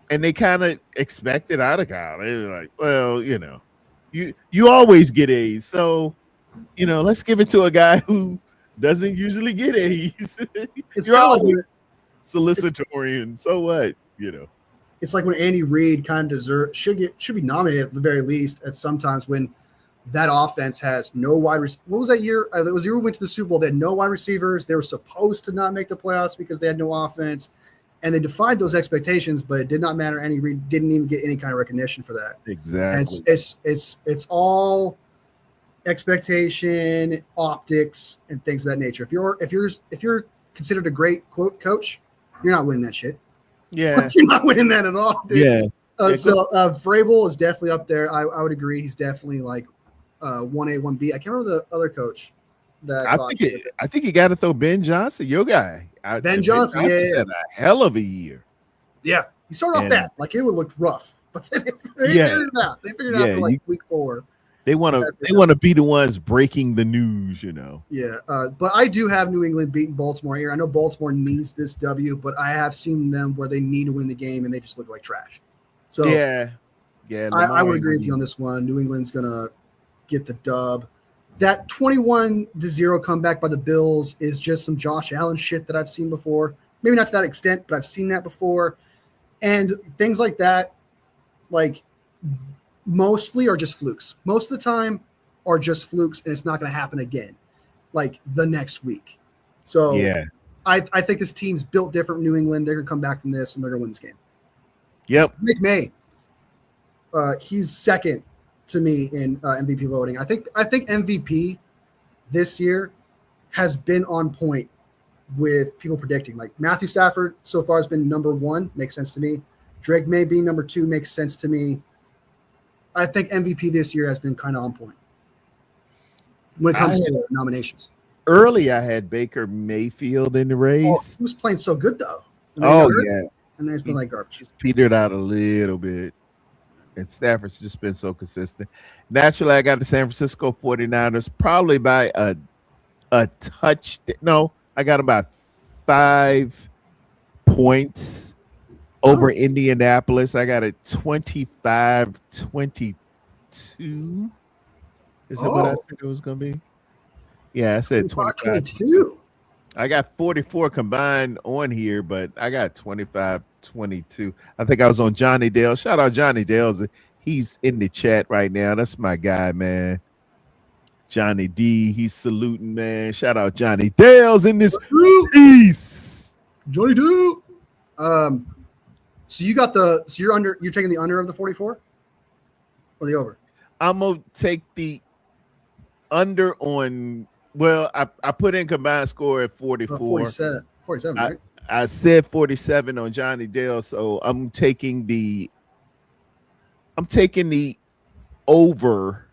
and they kind of expect it out of Kyle. They're like, well, you always get A's, so let's give it to a guy who doesn't usually get A's. It's You're kind of like always it's salutatorian. So what? it's like when Andy Reid kind of should be nominated at the very least at sometimes when that offense has no wide. What was that year? It was the year we went to the Super Bowl. They had no wide receivers. They were supposed to not make the playoffs because they had no offense, and they defied those expectations. But it did not matter. Andy Reid didn't even get any kind of recognition for that. And Exactly. it's all expectation, optics, and things of that nature. If you're considered a great quote coach, you're not winning that shit. Yeah. You're not winning that at all, dude. Yeah. So Vrabel is definitely up there. I would agree. He's definitely like 1A, 1B. I can't remember the other coach that I think you got to throw Ben Johnson, your guy. Ben Johnson. Yeah. had a hell of a year. Yeah. He started off And- bad. Like it would look rough. But then they Yeah. figured it out. They figured it out Yeah, for like week 4. They want to be the ones breaking the news. Yeah, but I do have New England beating Baltimore here. I know Baltimore needs this W, but I have seen them where they need to win the game and they just look like trash. So Yeah. I would agree with you on this one. New England's gonna get the dub. That 21-0 comeback by the Bills is just some Josh Allen shit that I've seen before. Maybe not to that extent, but I've seen that before. And things like that, like mostly are just flukes. Most of the time are just flukes, and it's not going to happen again, like the next week. So Yeah. I think this team's built different. New England, they're going to come back from this, and they're going to win this game. Yep. Nick May, he's second to me in MVP voting. I think MVP this year has been on point with people predicting. Like Matthew Stafford so far has been number 1, makes sense to me. Drake May being number 2 makes sense to me. I think MVP this year has been kind of on point when it comes to nominations. Early, I had Baker Mayfield in the Oh, race. he was playing so good though. And then he got hurt, Yeah. and then he's been like garbage. He's petered out a little bit. And Stafford's just been so consistent. Naturally, I got the San Francisco 49ers probably by a touch. No, I got about 5 points over Indianapolis. I got a 25-22. Is that what I said it was going to be? Yeah, I said 25. 22. I got 44 combined on here, but I got 25-22. I think I was on Johnny Dale. Shout out Johnny Dale's. He's in the chat right now. That's my guy, man. Johnny D. He's saluting, man. Shout out Johnny Dale's in this piece. Johnny Do. So you're taking the under of the 44 or the over? I'm gonna take the under on. Well, I put in combined score at 44. 47, I right? I said 47 on Johnny Dale, so I'm taking the over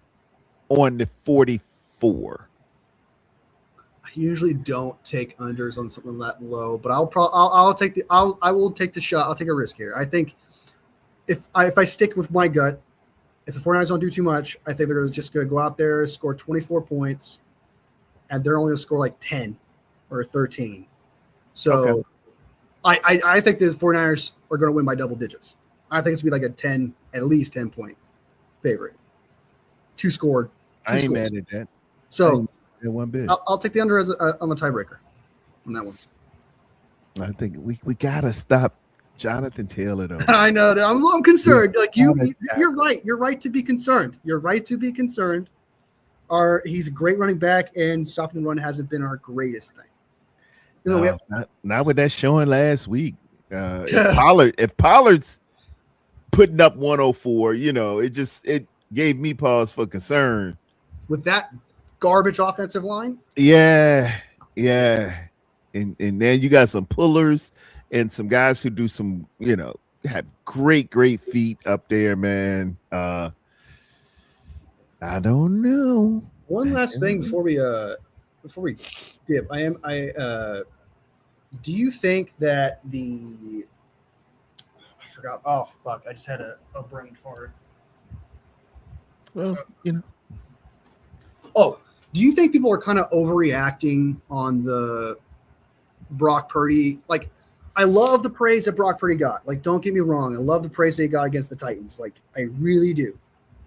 on the 44. I usually don't take unders on something that low, but I will take the shot. I'll take a risk here. I think if I stick with my gut, if the 49ers don't do too much, I think they're just going to go out there, score 24 points, and they're only going to score like 10 or 13. Okay. So I think the 49ers are going to win by double digits. I think it's going to be like a 10, at least 10 point favorite. Two scored, I two ain't scores. mad at that. I So ain't mad at one bit. I'll take the under as on the tiebreaker on that one. I think we gotta stop Jonathan Taylor though, man. I know. I'm We concerned. Like gotta stop. you're right. You're right to be concerned. You're right to be concerned. He's a great running back, and stopping the run hasn't been our greatest thing. You know, we No, not with that showing last week. If Pollard's putting up 104, it gave me pause for concern. with that garbage offensive line. Yeah, yeah. And then you got some pullers and some guys who do some, have great feet up there, man. I don't know. One I last thing don't know. before we dip, do you think that I forgot? Oh fuck! I just had a brain fart. Well, Oh, do you think people are kind of overreacting on the Brock Purdy? Like, I love the praise that Brock Purdy got. Like, don't get me wrong. I love the praise that he got against the Titans. Like, I really do.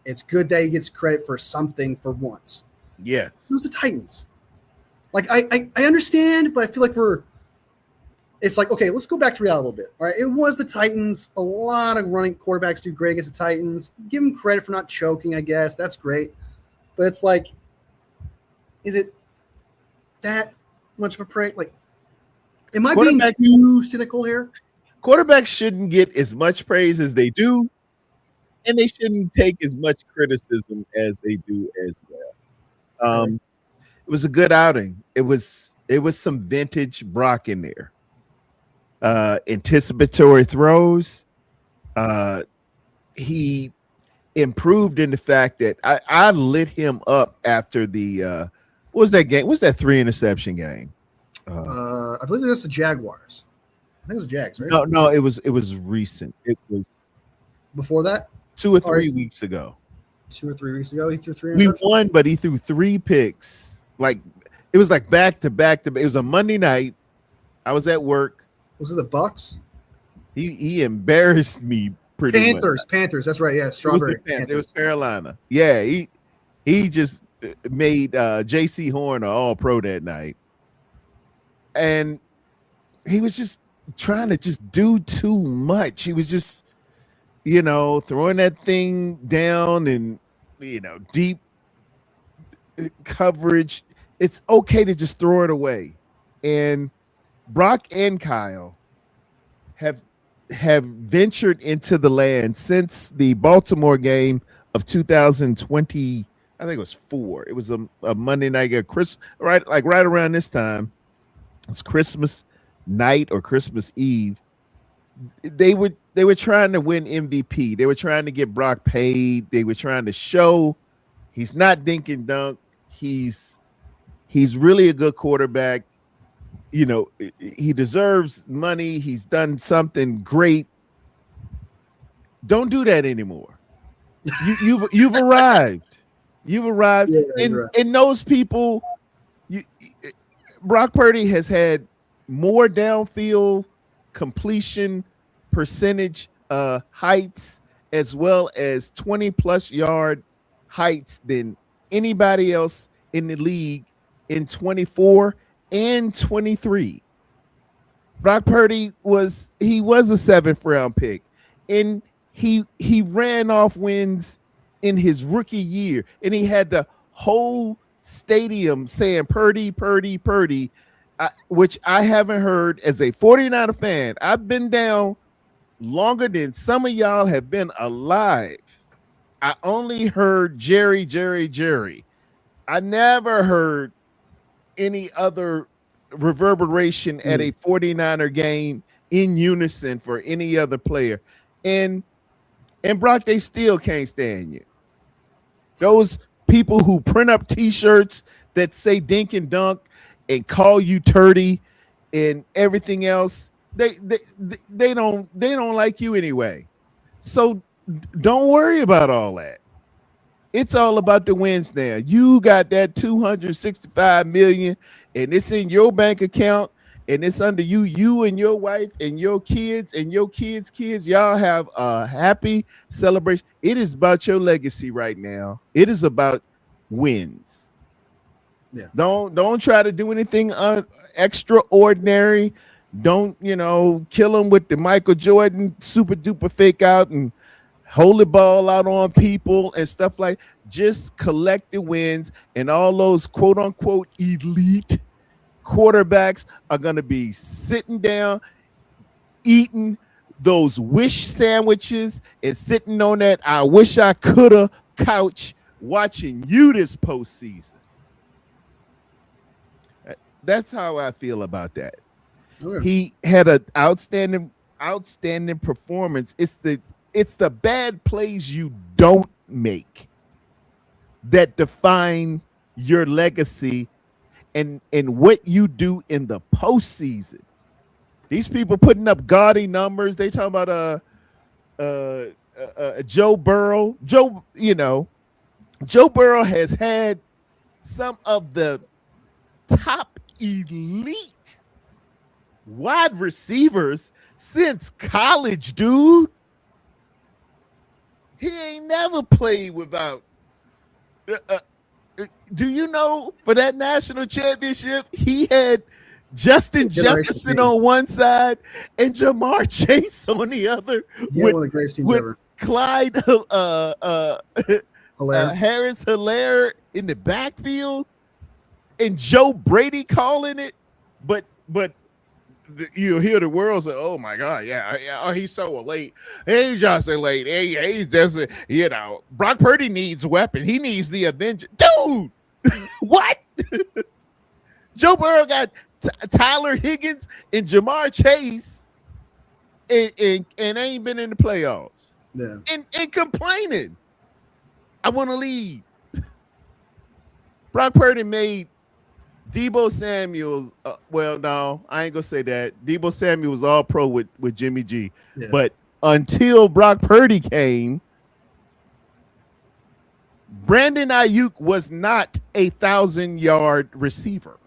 It's good that he gets credit for something for once. It yes. was the Titans. Like, I understand, but I feel like it's like, okay, let's go back to reality a little bit. All right. It was the Titans. A lot of running quarterbacks do great against the Titans. Give them credit for not choking, I guess. That's great. But it's like, is it that much of a praise? Like, am I being Quarterback too cynical here? quarterbacks shouldn't get as much praise as they do, and they shouldn't take as much criticism as they do as well. Okay. It was a good outing. It was some vintage Brock in there. Anticipatory throws. Uh, he improved in the fact that I lit him up after the what was that game? What was that 3 interception game? I believe that's the Jaguars. I think it was the Jags, right? No, it was recent. It was Before that, 2 or 3 weeks ago. 2 or 3 weeks ago, he threw three We interceptions. won, but he threw 3 picks. Like it was like back to back to. It was a Monday night. I was at work. Was it the Bucks? He embarrassed me pretty much. Panthers. That's right. Yeah, It was the Strawberry Panthers. It was Panthers. Carolina. Yeah, he just made J.C. Horn an All Pro that night, and he was just trying to just do too much. He was just throwing that thing down and deep coverage. It's okay to just throw it away. And Brock and Kyle have ventured into the land since the Baltimore game of 2020. I think it was 4. It was a Monday night game, right around this time. It's Christmas night or Christmas Eve. They were trying to win MVP. They were trying to get Brock paid. They were trying to show he's not dink and dunk. He's really a good quarterback. He deserves money. He's done something great. Don't do that anymore. You've arrived. You've arrived. Yeah, And those people, you, Brock Purdy has had more downfield completion percentage heights as well as 20+ yard heights than anybody else in the league in 24 and 23. Brock Purdy was a 7th round pick, and he ran off wins in his rookie year, and he had the whole stadium saying Purdy, Purdy, Purdy, which I haven't heard as a 49er fan. I've been down longer than some of y'all have been alive. I only heard Jerry, Jerry, Jerry. I never heard any other reverberation at a 49er game in unison for any other player. And Brock, they still can't stand you. Those people who print up T-shirts that say "Dink and Dunk" and call you turdy and everything else, they don't like you anyway. So don't worry about all that. It's all about the wins now. You got that 265 million and it's in your bank account and it's under you. You and your wife and your kids and your kids, y'all have a happy celebration. It is about your legacy right now. It is about wins. Yeah. Don't try to do anything extraordinary. Don't, kill them with the Michael Jordan super duper fake out and hold the ball out on people and stuff like. Just collect the wins, and all those quote unquote elite quarterbacks are going to be sitting down eating those wish sandwiches and sitting on that I wish I coulda couch watching you this postseason. That's how I feel about that. Okay. He had an outstanding performance. It's the bad plays you don't make that define your legacy and what you do in the postseason. These people putting up gaudy numbers. They talking about Joe Burrow. Joe Burrow has had some of the top elite wide receivers since college, dude. He ain't never played without. Do you know for that national championship, he had Justin Jefferson on one side and Jamar Chase on the other. Yeah, one of the greatest teams ever. Clyde Harris Hilaire in the backfield and Joe Brady calling it. But you hear the world say, "Oh my God, yeah, oh, he's so late. He's just late. He's just, Brock Purdy needs weapon. He needs the Avenger, dude." What? Joe Burrow got Tyler Higgins and Jamar Chase, and ain't been in the playoffs. Yeah, and complaining. I want to leave. Brock Purdy made Deebo Samuel's, well, no, I ain't gonna say that. Deebo Samuel was all pro with Jimmy G. Yeah. But until Brock Purdy came, Brandon Ayuk was not a 1,000-yard receiver.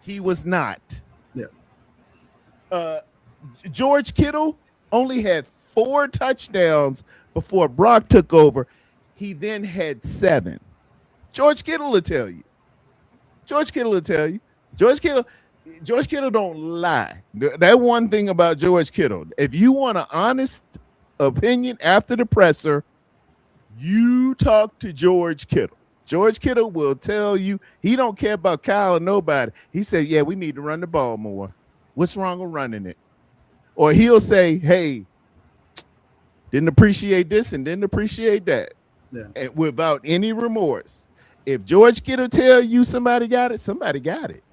He was not. Yeah. George Kittle only had 4 touchdowns before Brock took over. He then had 7. George Kittle will tell you. George Kittle don't lie. That one thing about George Kittle. If you want an honest opinion after the presser, you talk to George Kittle. George Kittle will tell you he don't care about Kyle or nobody. He said, "Yeah, we need to run the ball more. What's wrong with running it?" Or he'll say, "Hey, didn't appreciate this and didn't appreciate that." Yeah. And without any remorse. If George Kittle tell you somebody got it, somebody got it.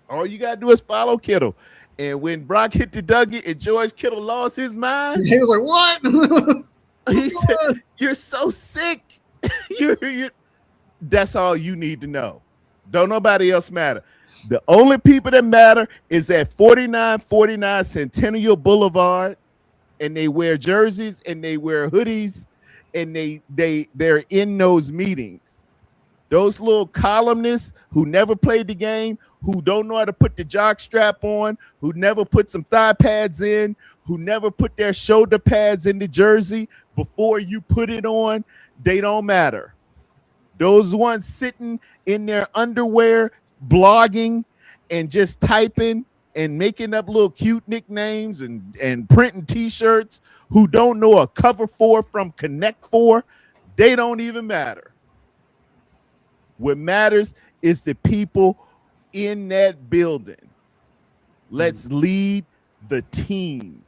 All you got to do is follow Kittle. And when Brock hit the Dougie and George Kittle lost his mind, he was like, "What?" He said, "You're so sick." you're That's all you need to know. Don't nobody else matter. The only people that matter is at 4949 Centennial Boulevard, and they wear jerseys and they wear hoodies, and they're in those meetings. Those little columnists who never played the game, who don't know how to put the jock strap on, who never put some thigh pads in, who never put their shoulder pads in the jersey before you put it on, they don't matter. Those ones sitting in their underwear, blogging and just typing and making up little cute nicknames and printing T-shirts, who don't know a cover 4 from Connect 4, they don't even matter. What matters is the people in that building. Let's lead the team.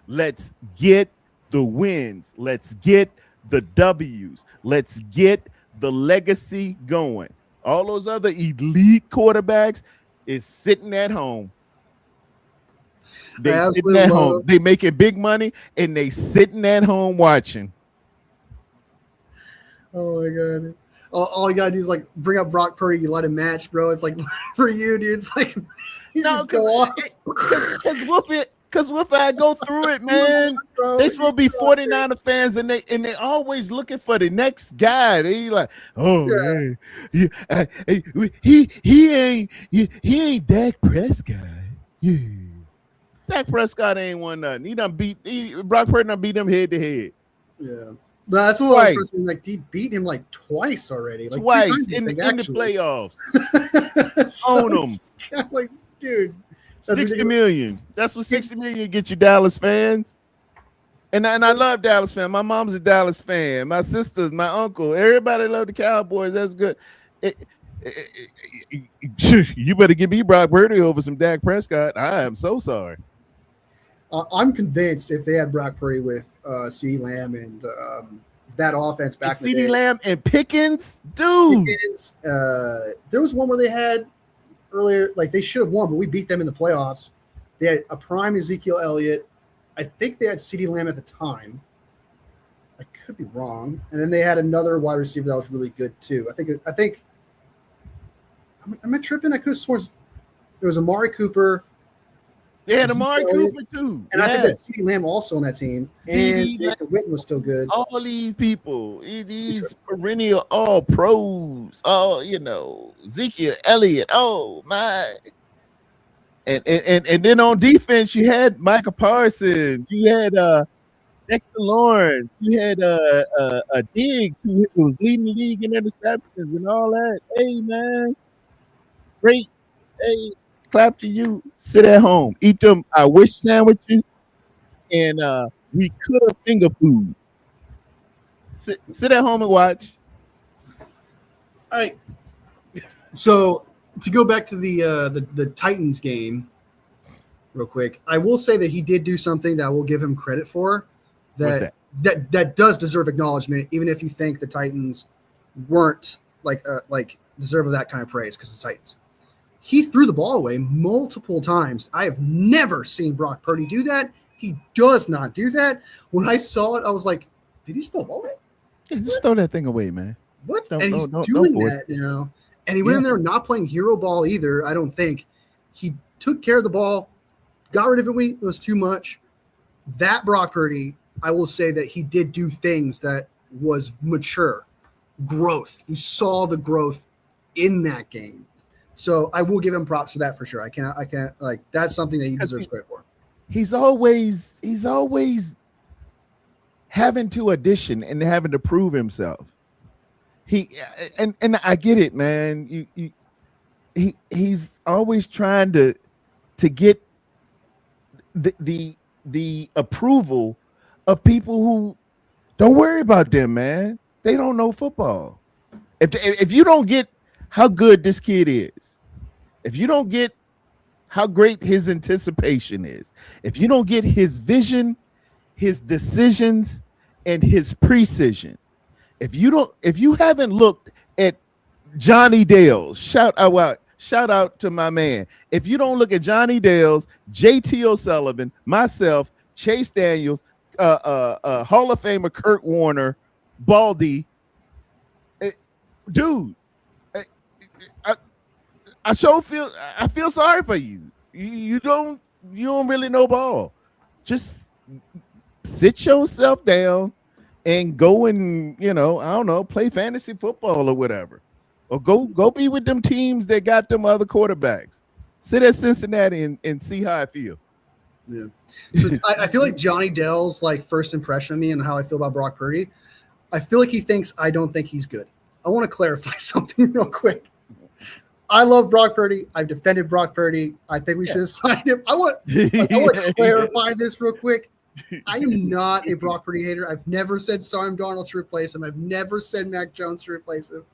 Let's get the wins. Let's get the W's. Let's get the legacy going. All those other elite quarterbacks is sitting at home. I They sitting absolutely at home. love. They making big money and they sitting at home watching. Oh my god! All you gotta do is like bring up Brock Purdy. You let him match, bro. It's like for you, dude. It's like you No, just go off, because if I go through it, man, bro. they supposed to be 49er fans and they always looking for the next guy. They like, oh Yeah, man, he ain't Dak Prescott. Yeah. Dak Prescott ain't won nothing. Brock Purdy done beat him head to head. yeah. That's what I was Twice. first thinking. Like he beat him like twice already, like three Twice times. I think in the actually. playoffs. So Own them. it's kind of like, dude, that's 60 ridiculous. million. That's what 60 million get you, Dallas fans. And I love Dallas fan. My mom's a Dallas fan. My sisters, my uncle, everybody love the Cowboys. That's good. You better give me Brock Purdy over some Dak Prescott. I am so sorry. I'm convinced if they had Brock Purdy with CeeDee Lamb and that offense back in the CeeDee day, Lamb and Pickens, dude. Pickens, there was one where they had earlier, like they should have won, but we beat them in the playoffs. They had a prime Ezekiel Elliott. I think they had CeeDee Lamb at the time. I could be wrong. And then they had another wide receiver that was really good too. I think. Am I tripping? I could have sworn it was Amari Cooper. They had Ezekiel Amari Elliott, Cooper too. and I think that CeeDee Lamb also on that team. And CeeDee Jason Witten was still good. all these people, these perennial all pros, all Ezekiel Elliott. Oh my! And then on defense, you had Micah Parsons, you had Dexter Lawrence, you had Diggs who was leading the league in interceptions and all that. Hey man, great. Hey, clap to you. Sit at home, eat them I wish sandwiches, and we could have finger food. Sit at home and watch. So to go back to the Titans game, real quick, I will say that he did do something that I will give him credit for. What's That does deserve acknowledgement, even if you think the Titans weren't like deserve of that kind of praise because the Titans. He threw the ball away multiple times. I have never seen Brock Purdy do that. He does not do that. When I saw it, I was like, did he still ball it? Yeah, just throw that thing away, man. What? Don't- And he's don't- doing don't force that, you know. And he went in there not playing hero ball either, I don't think. He took care of the ball, got rid of it when it was too much. That Brock Purdy, I will say that he did do things that was mature growth. You saw the growth in that game. So I will give him props for that for sure. I can't like that's something that he deserves credit for. He's always having to audition and having to prove himself. And I get it, man. He's always trying to get the approval of people who don't worry about them, man. They don't know football. If you don't get how good this kid is, if you don't get how great his anticipation is, if you don't get his vision, his decisions, and his precision, if you haven't looked at Johnny Dales, shout out to my man. If you don't look at Johnny Dales, JT O'Sullivan, myself, Chase Daniels, Hall of Famer Kurt Warner, Baldy, dude, I feel sorry for you. You don't really know ball. Just sit yourself down and go and I don't know, play fantasy football or whatever, or go be with them teams that got them other quarterbacks. Sit at Cincinnati and see how I feel. Yeah. So I feel like Johnny Dell's like first impression of me and how I feel about Brock Purdy. I feel like he thinks I don't think he's good. I want to clarify something real quick. I love Brock Purdy. I've defended Brock Purdy. I think we should have signed him. I want to clarify this real quick. I am not a Brock Purdy hater. I've never said Sam Darnold to replace him. I've never said Mac Jones to replace him.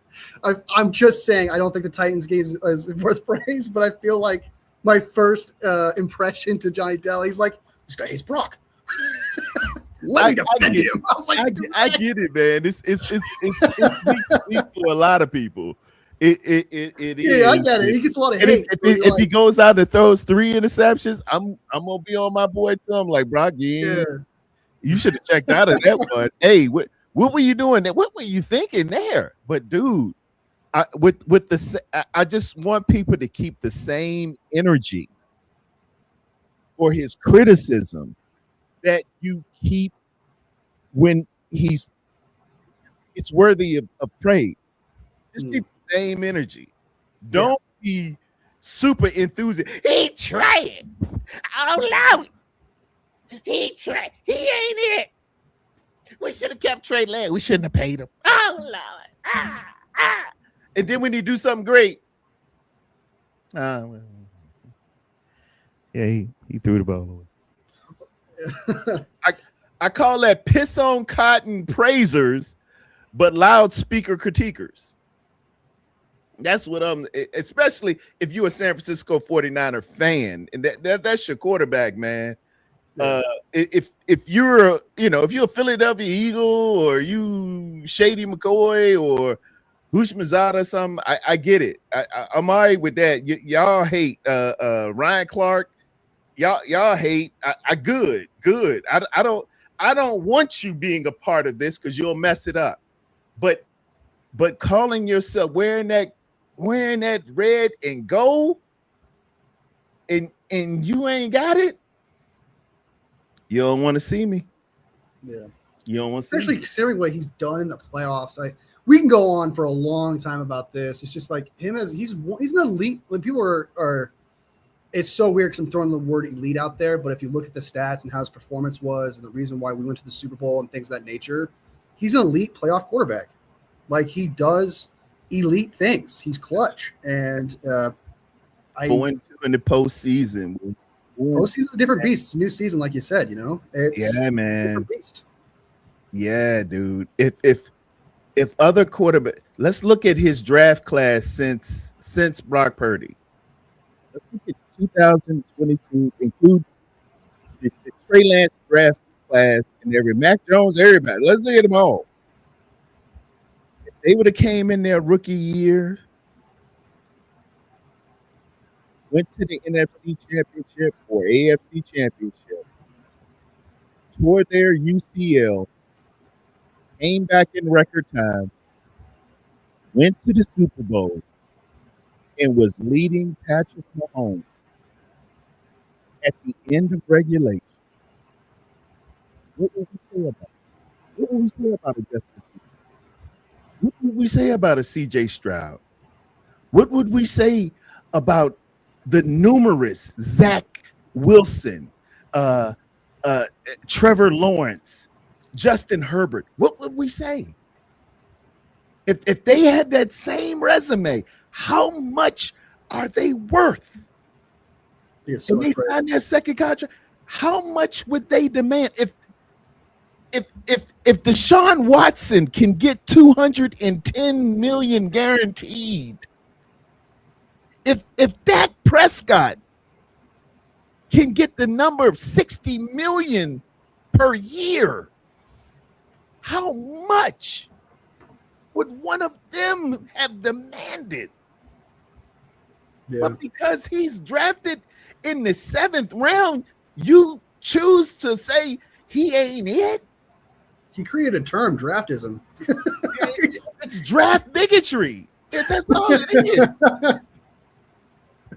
I'm just saying I don't think the Titans game is worth praise, but I feel like my first impression to Johnny Dell, he's like, this guy hates Brock. Let me defend him. I was like, I get it, man. It's for a lot of people. It Yeah, I is. get it. He gets a lot of And hate. So if he goes out and throws 3 interceptions, I'm gonna be on my boy Tom like, Brock, yeah, you should have checked out of that one. Hey, what were you doing there? What were you thinking there? But dude, I just want people to keep the same energy for his criticism that you keep when it's worthy of praise. Just keep the same energy. Don't be super enthusiastic. He tried. Oh Lord. He tried. He ain't it. We should have kept Trey Lance. We shouldn't have paid him. Oh Lord. And then when he do something great, well, yeah, he threw the ball away. I call that piss on cotton praisers, but loudspeaker critiquers. That's what especially if you're a San Francisco 49er fan, and that's your quarterback, man. Yeah. If you're if you're a Philadelphia Eagle or you Shady McCoy or Hoosh Mazada or something, I get it. I'm all right with that. Y'all hate Ryan Clark. Y'all hate. Good. I don't want you being a part of this because you'll mess it up. But calling yourself wearing that red and gold and you ain't got it, you don't want to see me. Yeah. You don't want to see especially me. Considering what he's done in the playoffs. We can go on for a long time about this. It's just like him as he's an elite. When people are it's so weird because I'm throwing the word elite out there, but if you look at the stats and how his performance was and the reason why we went to the Super Bowl and things of that nature, he's an elite playoff quarterback. Like, he does elite things. He's clutch. And going in the postseason. Postseason's a different beast. It's a new season, like you said, It's yeah, man. a different beast. Yeah, dude. If other quarterback, let's look at his draft class since Brock Purdy. Let's look at 2022, include the Trey Lance draft class and Mac Jones, everybody. Let's look at them all. If they would have came in their rookie year, went to the NFC Championship or AFC Championship, tore their UCL, came back in record time, went to the Super Bowl, and was leading Patrick Mahomes at the end of regulation. What would we say about it? What would we say about a Justin Fields? What would we say about a CJ Stroud? What would we say about the numerous Zach Wilson, Trevor Lawrence, Justin Herbert? What would we say? If they had that same resume, how much are they worth? When they sign their second contract, how much would they demand? If Deshaun Watson can get $210 million guaranteed, if Dak Prescott can get the number of $60 million per year, how much would one of them have demanded? Yeah. But because he's drafted in the 7th round, you choose to say he ain't it? He created a term, draftism. It's draft bigotry. That's all it is.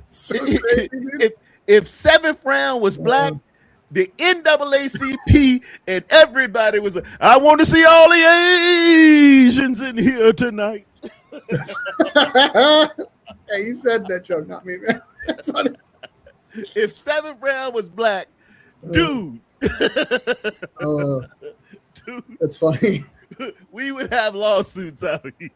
So crazy, dude. If 7th round was black, the NAACP and everybody was, I want to see all the Asians in here tonight. Hey, you said that joke, not me, man. That's funny. If 7th round was black, dude. Dude, that's funny. We would have lawsuits out here.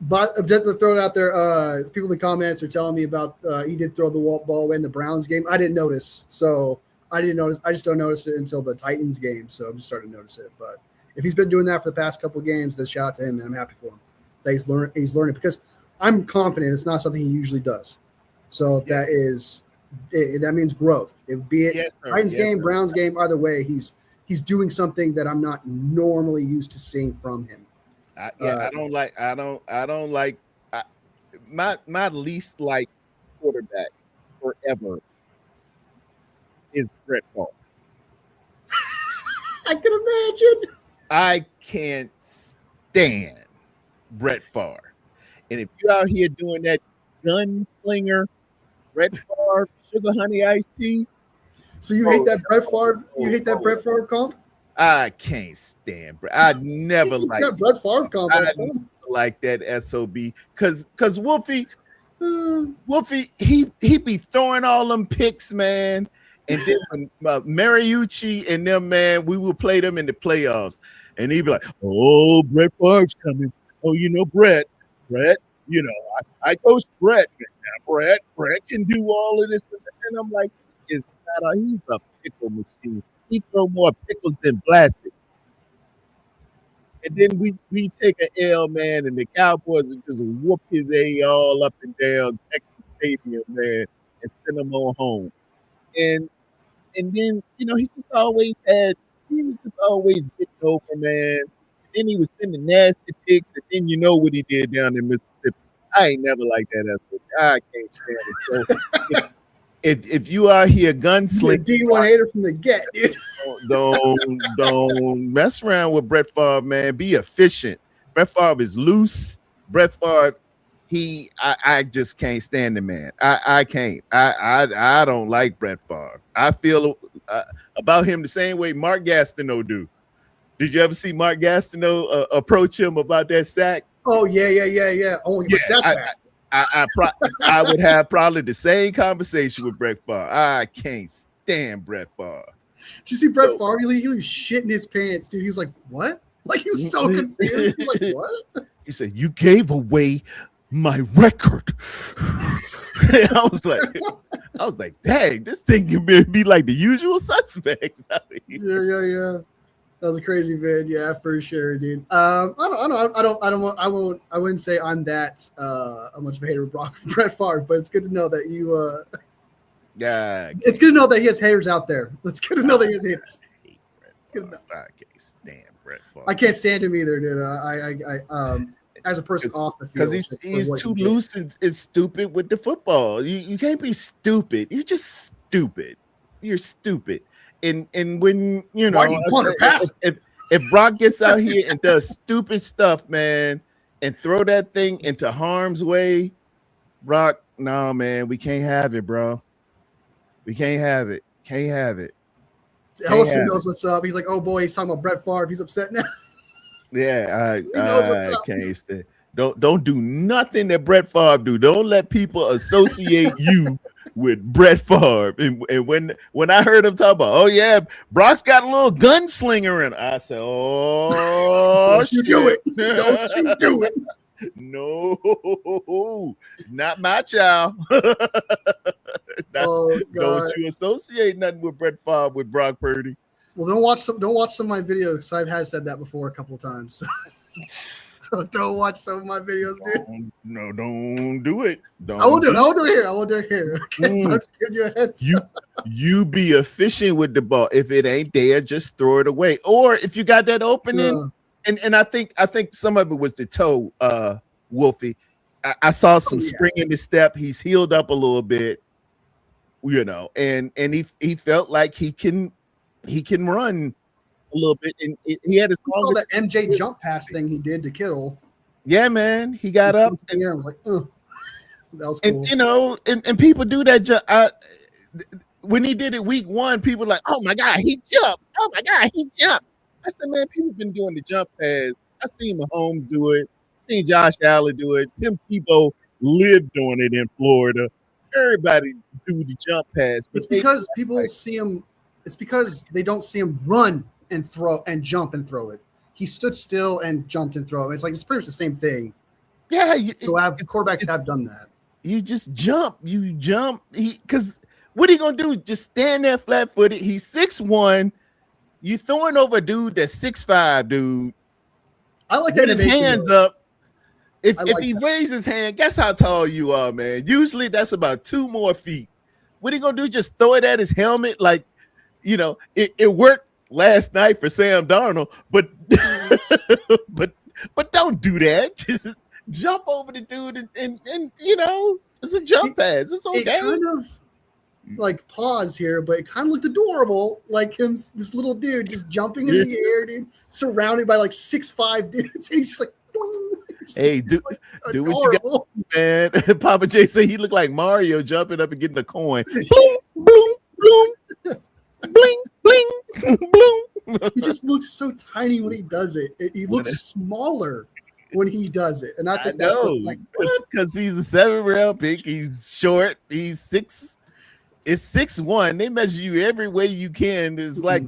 But just to throw it out there, people in the comments are telling me about he did throw the ball away in the Browns game. I didn't notice, so I didn't notice. I just don't notice it until the Titans game, so I'm just starting to notice it. But if he's been doing that for the past couple of games, then shout out to him, and I'm happy for him that he's learning because I'm confident it's not something he usually does. So that means growth. Be it Titans game, Browns game, either way, he's doing something that I'm not normally used to seeing from him. Yeah, I don't like I, my least like quarterback forever is Brett Favre. I can imagine. I can't stand Brett Favre. And if you out here doing that gunslinger Brett Favre sugar honey iced tea, So you hate oh, that Brett Favre? You oh, hate that oh, Brett Favre comp? I can't stand Brett. I never That liked. Brett Favre comp I all the never time. like that sob because Wolfie Uh, Wolfie, he be throwing all them picks, man. And then when Mariucci and them, man, we will play them in the playoffs. And he'd be like, "Oh, Brett Favre's coming. Oh, Brett, I coach Brett. Now, Brett can do all of this." And I'm like, he's a pickle machine. He throw more pickles than Blasted. And then we take an L, man, and the Cowboys will just whoop his A all up and down Texas Stadium, man, and send him on home. And and then he was just always getting over, man. And then he was sending nasty pics, and then you know what he did down in Mississippi. I ain't never like that SOB. I can't stand it. So if you are here you're a gunslinging, D1 hater from the get, dude. don't mess around with Brett Favre, man. Be efficient. Brett Favre is loose. Brett Favre, I just can't stand the man. I can't. I don't like Brett Favre. I feel about him the same way Mark Gastineau do. Did you ever see Mark Gastineau approach him about that sack? Oh yeah. I want to get my sack back. I would have probably the same conversation with Brett Favre. I can't stand Brett Favre. Did you see Brett Favre? He was shitting his pants, dude. He was like, "What?" Like he was so confused. He was like, "What?" He said, "You gave away my record." I was like, dang, this thing can be like the usual suspects. Yeah. That was a crazy vid, yeah, for sure, dude. I wouldn't say I'm that much of a hater of Brett Favre, but it's good to know that you. Yeah, it's good to know that he has haters out there. It's good to know that he has haters. It's good to know. I can't stand Brett Favre. I can't stand him either, dude. I as a person off the field, because he's too loose and stupid with the football. You can't be stupid. You're just stupid. You're stupid. And when if Brock gets out here and does stupid stuff, man, and throw that thing into harm's way, Brock, no, man, we can't have it, bro. We can't have it. Can't have it. Ellison knows what's up. He's like, oh boy, he's talking about Brett Favre. He's upset now. Yeah, I can't stand. Don't do nothing that Brett Favre do. Don't let people associate you with Brett Favre. And when I heard him talk about, oh yeah, Brock's got a little gunslinger in, I said, oh, don't you do it? Don't you do it? No, not my child. Don't you associate nothing with Brett Favre with Brock Purdy. Well, don't watch some of my videos because I've had said that before a couple of times. So don't watch some of my videos, dude. Don't do it. I won't do it here. Okay, I'm just giving you a heads up. You be efficient with the ball. If it ain't there, just throw it away. Or if you got that opening, and I think some of it was the toe, Wolfie. I saw some spring in the step. He's healed up a little bit, and he felt like he can run a little bit, and he had his that MJ jump pass thing he did to Kittle. Yeah, man, he got up and I was like, oh, that was cool. And and people do that. When he did it week 1, people were like, oh my god, he jumped. Oh my god, he jumped. I said, man, people been doing the jump pass. I seen Mahomes do it. Seen Josh Allen do it. Tim Tebow lived doing it in Florida. Everybody do the jump pass. It's because people see him. It's because they don't see him run and throw and jump and throw it. He stood still and jumped and throw it. It's pretty much the same thing. Yeah, quarterbacks have done that. You just jump. You jump. Because what are you gonna do? Just stand there flat-footed. He's 6'1". You throwing over a dude that's 6'5", dude. I like that. His hands up. If he raises his hand, guess how tall you are, man. Usually that's about 2 more feet. What are you gonna do? Just throw it at his helmet? Like, it worked last night for Sam Darnold, but But don't do that. Just jump over the dude and it's a jump pass. It's It okay. kind of like pause here, but it kind of looked adorable. Like him, this little dude just jumping in the air, dude, surrounded by like 6'5" dudes. And he's just like, boing. Hey, do what you got, man. Papa J said he looked like Mario jumping up and getting a coin. Boom, boom, boom, bling, bling, boom. He just looks so tiny when he does it. He looks smaller when he does it, and I think that's like because he's a 7th-round pick. He's short. He's 6. It's 6'1". They measure you every way you can. It's like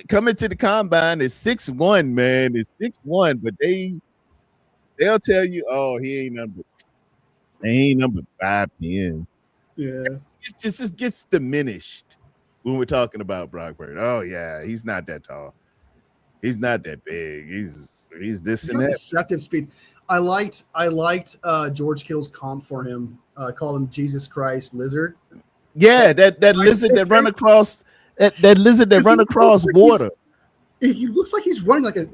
coming to the combine is 6'1", man. It's 6'1", but they'll tell you, oh, he ain't number 5'10". Yeah, It just gets diminished when we're talking about Brock Purdy. Oh yeah, he's not that tall. He's not that big. He's this and that. Deceptive speed. I liked George Kittle's comp for him. Called him Jesus Christ Lizard. Yeah, that lizard that run across that lizard that run across water. He looks like he's running like a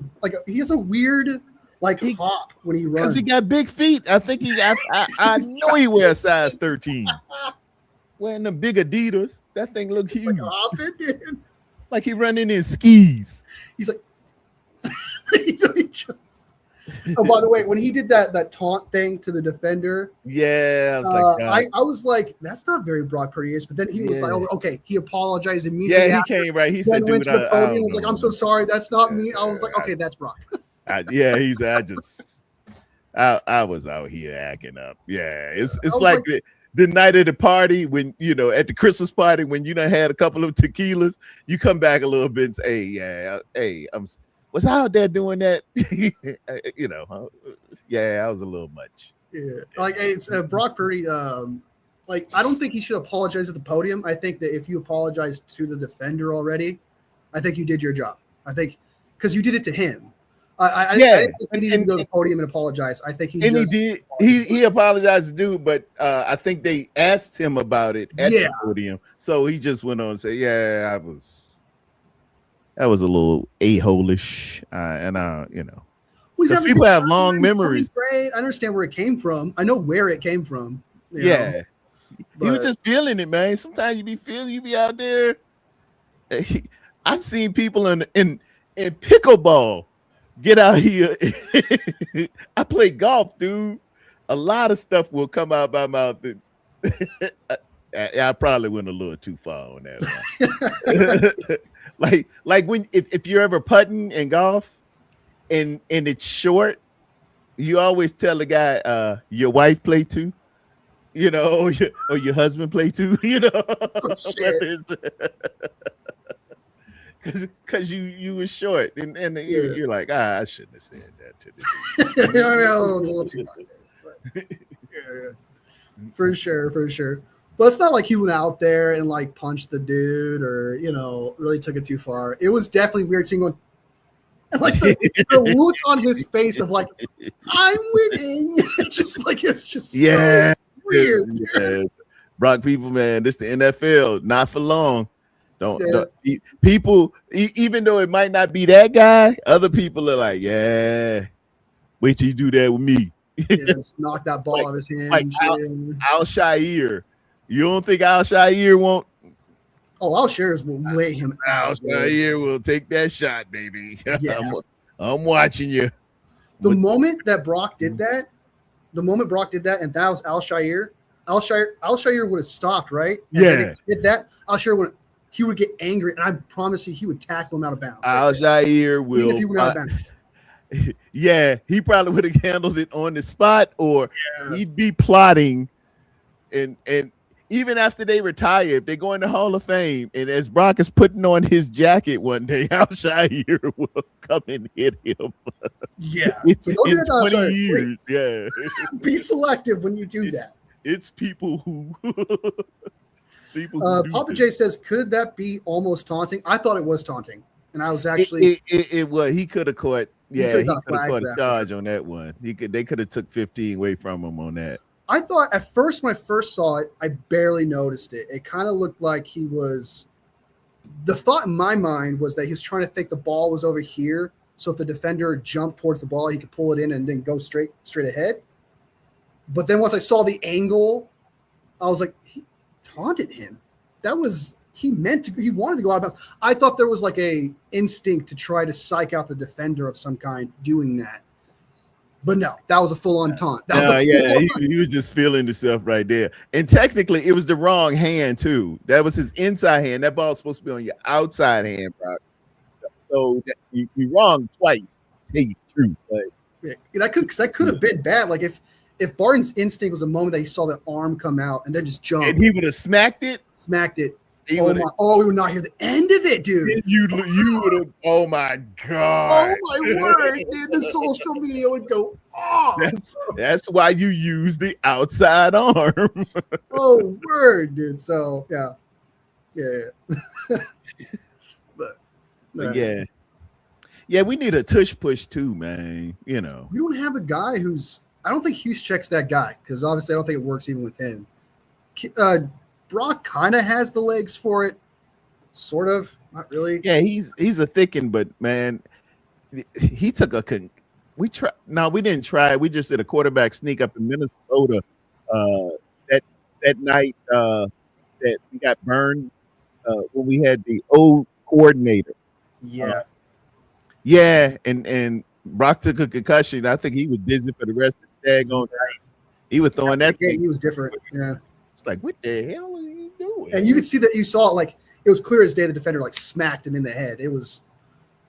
he has a weird hop when he runs. Because he got big feet. I think I know he wears size 13. Wearing them big Adidas. That thing look huge. Like hopping, dude. Like he running in skis. He's like Oh, by the way, when he did that taunt thing to the defender, yeah, I was like, that's not very Brock Purdy-ish. But then he was like, oh, okay, he apologized immediately. Yeah, he came right. He said, went to the podium and was like, I'm so sorry, that's not me. I was like, okay, that's Brock. I was out here acting up. Yeah, it's like the night of the party when at the Christmas party when you done had a couple of tequilas, you come back a little bit and say, hey, was I out there doing that? I was a little much. Yeah, like it's Brock Purdy. I don't think he should apologize at the podium. I think that if you apologize to the defender already, I think you did your job. I think because you did it to him. I didn't think he needed to go to the podium and apologize. I think he did. He apologized to dude, but I think they asked him about it at the podium, so he just went on and said, "Yeah, that was a little a-hole-ish," because people have long memories. Great. I understand where it came from. I know where it came from. He was just feeling it, man. Sometimes you be out there. I've seen people in pickleball get out here. I play golf, dude. A lot of stuff will come out my mouth. I probably went a little too far on that one. like when if you're ever putting in golf and it's short, you always tell the guy, your wife play too, or your husband play too, because you were short and you're like, I shouldn't have said that to this. A little too much. For sure. But it's not like he went out there and like punched the dude or really took it too far. It was definitely weird seeing one. Like the look on his face of like, I'm winning. It's just so weird. Yeah. Brock people, man, this the NFL, not for long. Don't people, even though it might not be that guy, other people are like, yeah, wait till you do that with me. Just knock that ball out of his hand. Like Al-Shaair. You don't think Al-Shaair won't? Oh, Al-Shaair will lay him out. Al-Shaair will take that shot, baby. Yeah. I'm watching you. The moment Brock did that, and that was Al-Shaair would have stopped, right? And yeah. He did that, Al-Shaair would get angry, and I promise you he would tackle him out of bounds. Al-Shaair will. Even if he went out of bounds. Yeah, he probably would have handled it on the spot, or he'd be plotting and even after they retire, if they go in the Hall of Fame, and as Brock is putting on his jacket one day, Al-Shaair will come and hit him. Yeah. So don't do that, 20 years. Please. Yeah. Be selective when you do that. It's people who Papa J says, could that be almost taunting? I thought it was taunting. And I was actually it was. He could have caught he could have caught a charge on that one. They could have took 15 away from him on that. I thought at first, when I first saw it, I barely noticed it. It kind of looked like the thought in my mind was that he was trying to think the ball was over here So if the defender jumped towards the ball, he could pull it in and then go straight ahead. But then once I saw the angle, I was like, he taunted him. That was he wanted to go out of bounds. I thought there was like a instinct to try to psych out the defender of some kind doing that. But no, that was a full-on taunt. He was just feeling himself right there. And technically, it was the wrong hand, too. That was his inside hand. That ball's supposed to be on your outside hand, bro. So you're wrong twice, to tell you the truth. But that could have been bad. Like if Barton's instinct was a moment that he saw that arm come out and then just jump. And he would have smacked it. We would not hear the end of it, dude. You would have. Oh my god. Oh my word, dude. The social media would go off. That's why you use the outside arm. Oh word, dude. So yeah. but yeah. We need a tush push too, man. You know, we don't have a guy who's. I don't think Hughes checks that guy because obviously I don't think it works even with him. Brock kind of has the legs for it, sort of, not really. Yeah, he's a thickin', but man, he took we didn't try. We just did a quarterback sneak up in Minnesota that night that we got burned when we had the old coordinator. Yeah, and Brock took a concussion. I think he was dizzy for the rest of the daggone night. He was throwing that thing. He was different. Yeah. It's like, what the hell are you doing? And you could see that you saw it like it was clear as day the defender like smacked him in the head. It was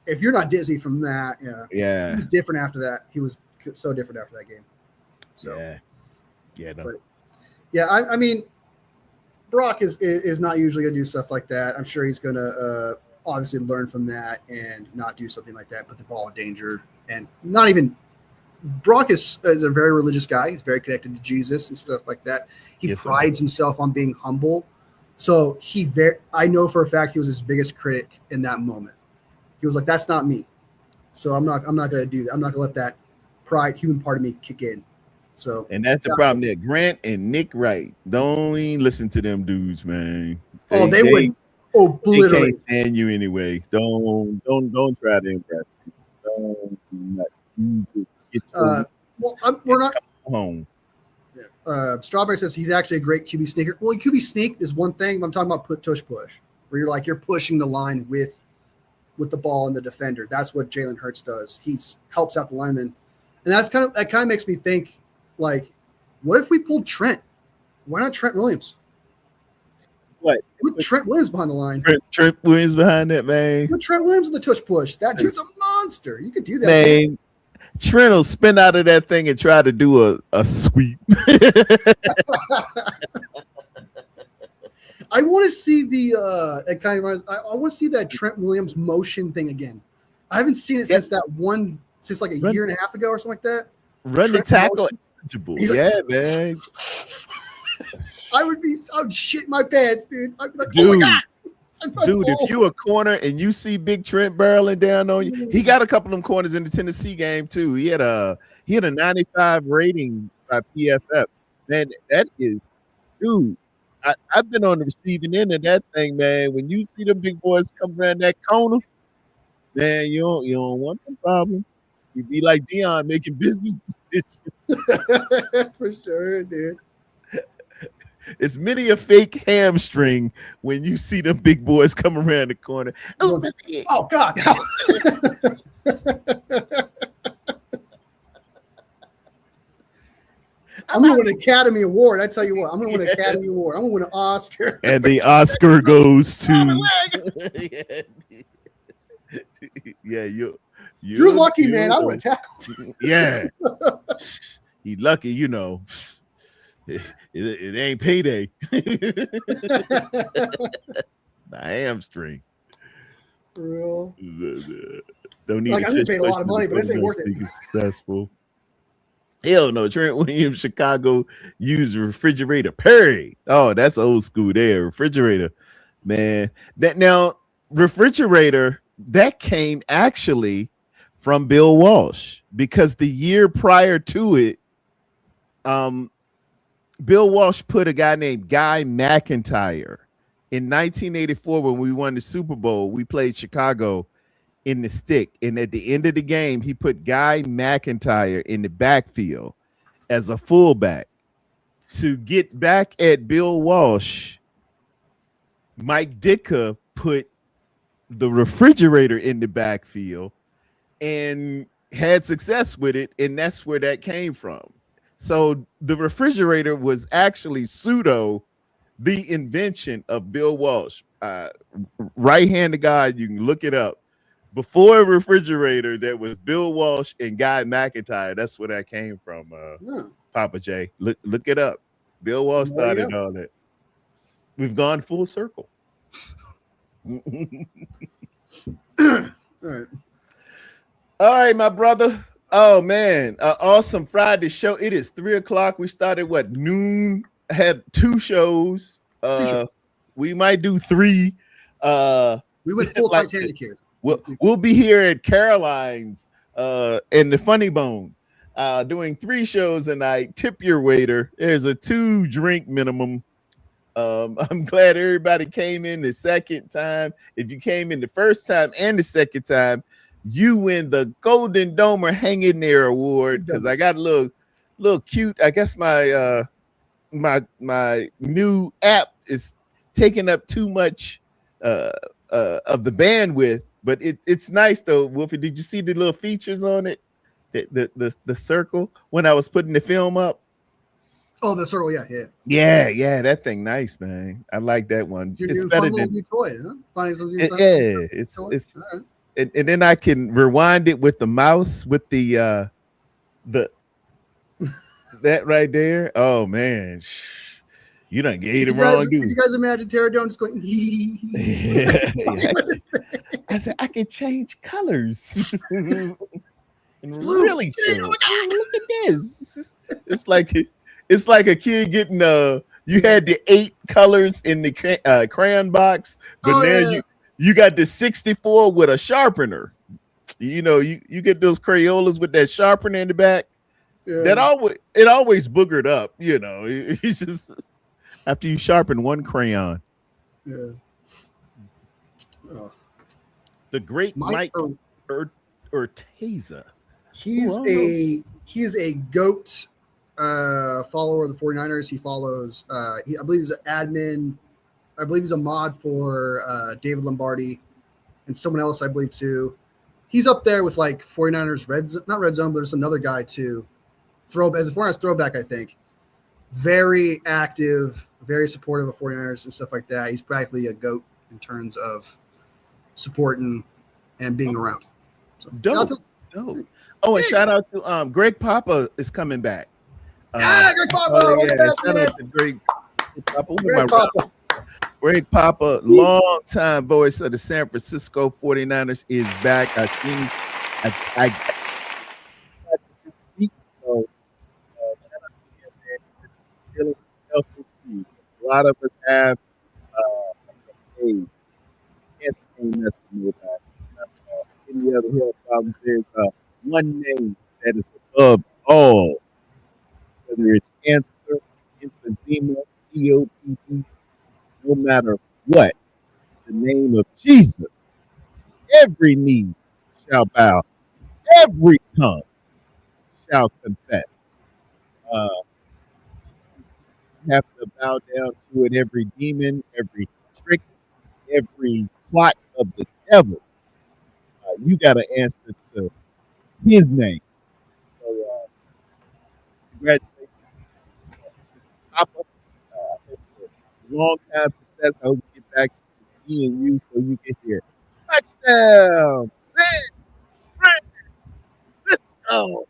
if you're not dizzy from that, yeah. He was different after that. He was so different after that game. So I mean, Brock is not usually gonna do stuff like that. I'm sure he's gonna obviously learn from that and not do something like that, put the ball in danger and not even Brock is a very religious guy. He's very connected to Jesus and stuff like that. He prides himself on being humble. So I know for a fact he was his biggest critic in that moment. He was like, "That's not me." So I'm not going to do that. I'm not going to let that pride, human part of me, kick in. So and that's the problem there. Grant and Nick Wright, don't even listen to them dudes, man. They would obliterate. They can't stand you anyway. Don't try to impress them. We're not home. Strawberry says he's actually a great QB sneaker. Well, QB sneak is one thing, but I'm talking about tush push, where you're pushing the line with the ball and the defender. That's what Jalen Hurts does. He helps out the lineman, and that kind of makes me think, like, what if we pulled Trent? Why not Trent Williams? What? Put Trent Williams behind the line. Trent Williams behind that, man. Put Trent Williams in the tush push. That dude's a monster. You could do that, man. Trent will spin out of that thing and try to do a sweep. I want to see I want to see that Trent Williams motion thing again. I haven't seen it since like a year and a half ago or something like that. Run the tackle. Man. I would shit my pants, dude. I'd be like, dude. Oh my God. Dude, if you a corner and you see Big Trent barreling down on you, he got a couple of them corners in the Tennessee game too. He had a 95 rating by PFF. Man, that is, dude. I've been on the receiving end of that thing, man. When you see them big boys come around that corner, man, you don't want the problem. You be like Dion making business decisions. For sure, dude. It's many a fake hamstring when you see them big boys come around the corner. Oh God! I'm gonna win an Academy Award. I tell you what, I'm gonna win an Academy Award. I'm gonna win an Oscar. And the Oscar goes to you're lucky, man. I would have tackled. Yeah, he lucky, you know. It ain't payday. The hamstring. For real. Don't need. Like I'm gonna pay a lot of money, but this ain't worth it. Successful. Hell no. Trent Williams, Chicago used refrigerator. Perry. Oh, that's old school there. Refrigerator, man. Refrigerator that came actually from Bill Walsh because the year prior to it, Bill Walsh put a guy named Guy McIntyre in 1984 when we won the Super Bowl. We played Chicago, in the stick. And at the end of the game, he put Guy McIntyre in the backfield as a fullback to get back at Bill Walsh. Mike Ditka put the refrigerator in the backfield and had success with it, and that's where that came from. So the refrigerator was actually pseudo the invention of Bill Walsh. Right-handed guy, you can look it up. Before a refrigerator, there was Bill Walsh and Guy McIntyre. That's where that came from, Papa J. Look it up. Bill Walsh started all that. We've gone full circle. All right. All right, my brother. Oh man, awesome Friday show. It is 3:00. We started noon. Had 2 shows. We might do 3. We went full like Titanic here. We'll be here at Caroline's in the Funny Bone, doing 3 shows a night. Tip your waiter. There's a 2 drink minimum. I'm glad everybody came in the second time. If you came in the first time and the second time, you win the Golden Domer Hang in There Award, because I got a little cute. I guess my my new app is taking up too much of the bandwidth, but it's nice though. Wolfie, did you see the little features on it? The circle when I was putting the film up? Oh, the circle, yeah. That thing nice, man. I like that one. Your it's better than new toy, huh? Finding something. It's and then I can rewind it with the mouse with the that right there. Oh man, you done gave it wrong, dude. Did you guys imagine Pterodon just going? I said I can change colors. It's blue. Really, look at this. It's like a kid getting you had the 8 colors in the crayon box, but you got the 64 with a sharpener. You know, you get those Crayolas with that sharpener in the back. Yeah. It always boogered up, you know. It's just after you sharpen one crayon. Yeah. The great Mike Orteza. He's a GOAT follower of the 49ers. He follows I believe he's an admin. I believe he's a mod for David Lombardi and someone else, I believe, too. He's up there with like 49ers not red zone, but there's another guy too. As a 49ers throwback, I think. Very active, very supportive of 49ers and stuff like that. He's practically a GOAT in terms of supporting and being around. So, dope. Oh, and shout out to Greg Papa is coming back. Greg Papa. Shout out to Greg Papa. Greg Papa, long-time voice of the San Francisco 49ers, is back. I seen this week, so shout out to him, man. A lot of us have can't mess with nobody. Any other health problems, there's one name that is above all, whether it's cancer, emphysema, COPD, no matter what, the name of Jesus, every knee shall bow, every tongue shall confess. You have to bow down to it, every demon, every trick, every plot of the devil. You got to answer to his name. So, congratulations, Papa. Long time success. I hope you get back to me and you so you can hear touchdown. Let's go.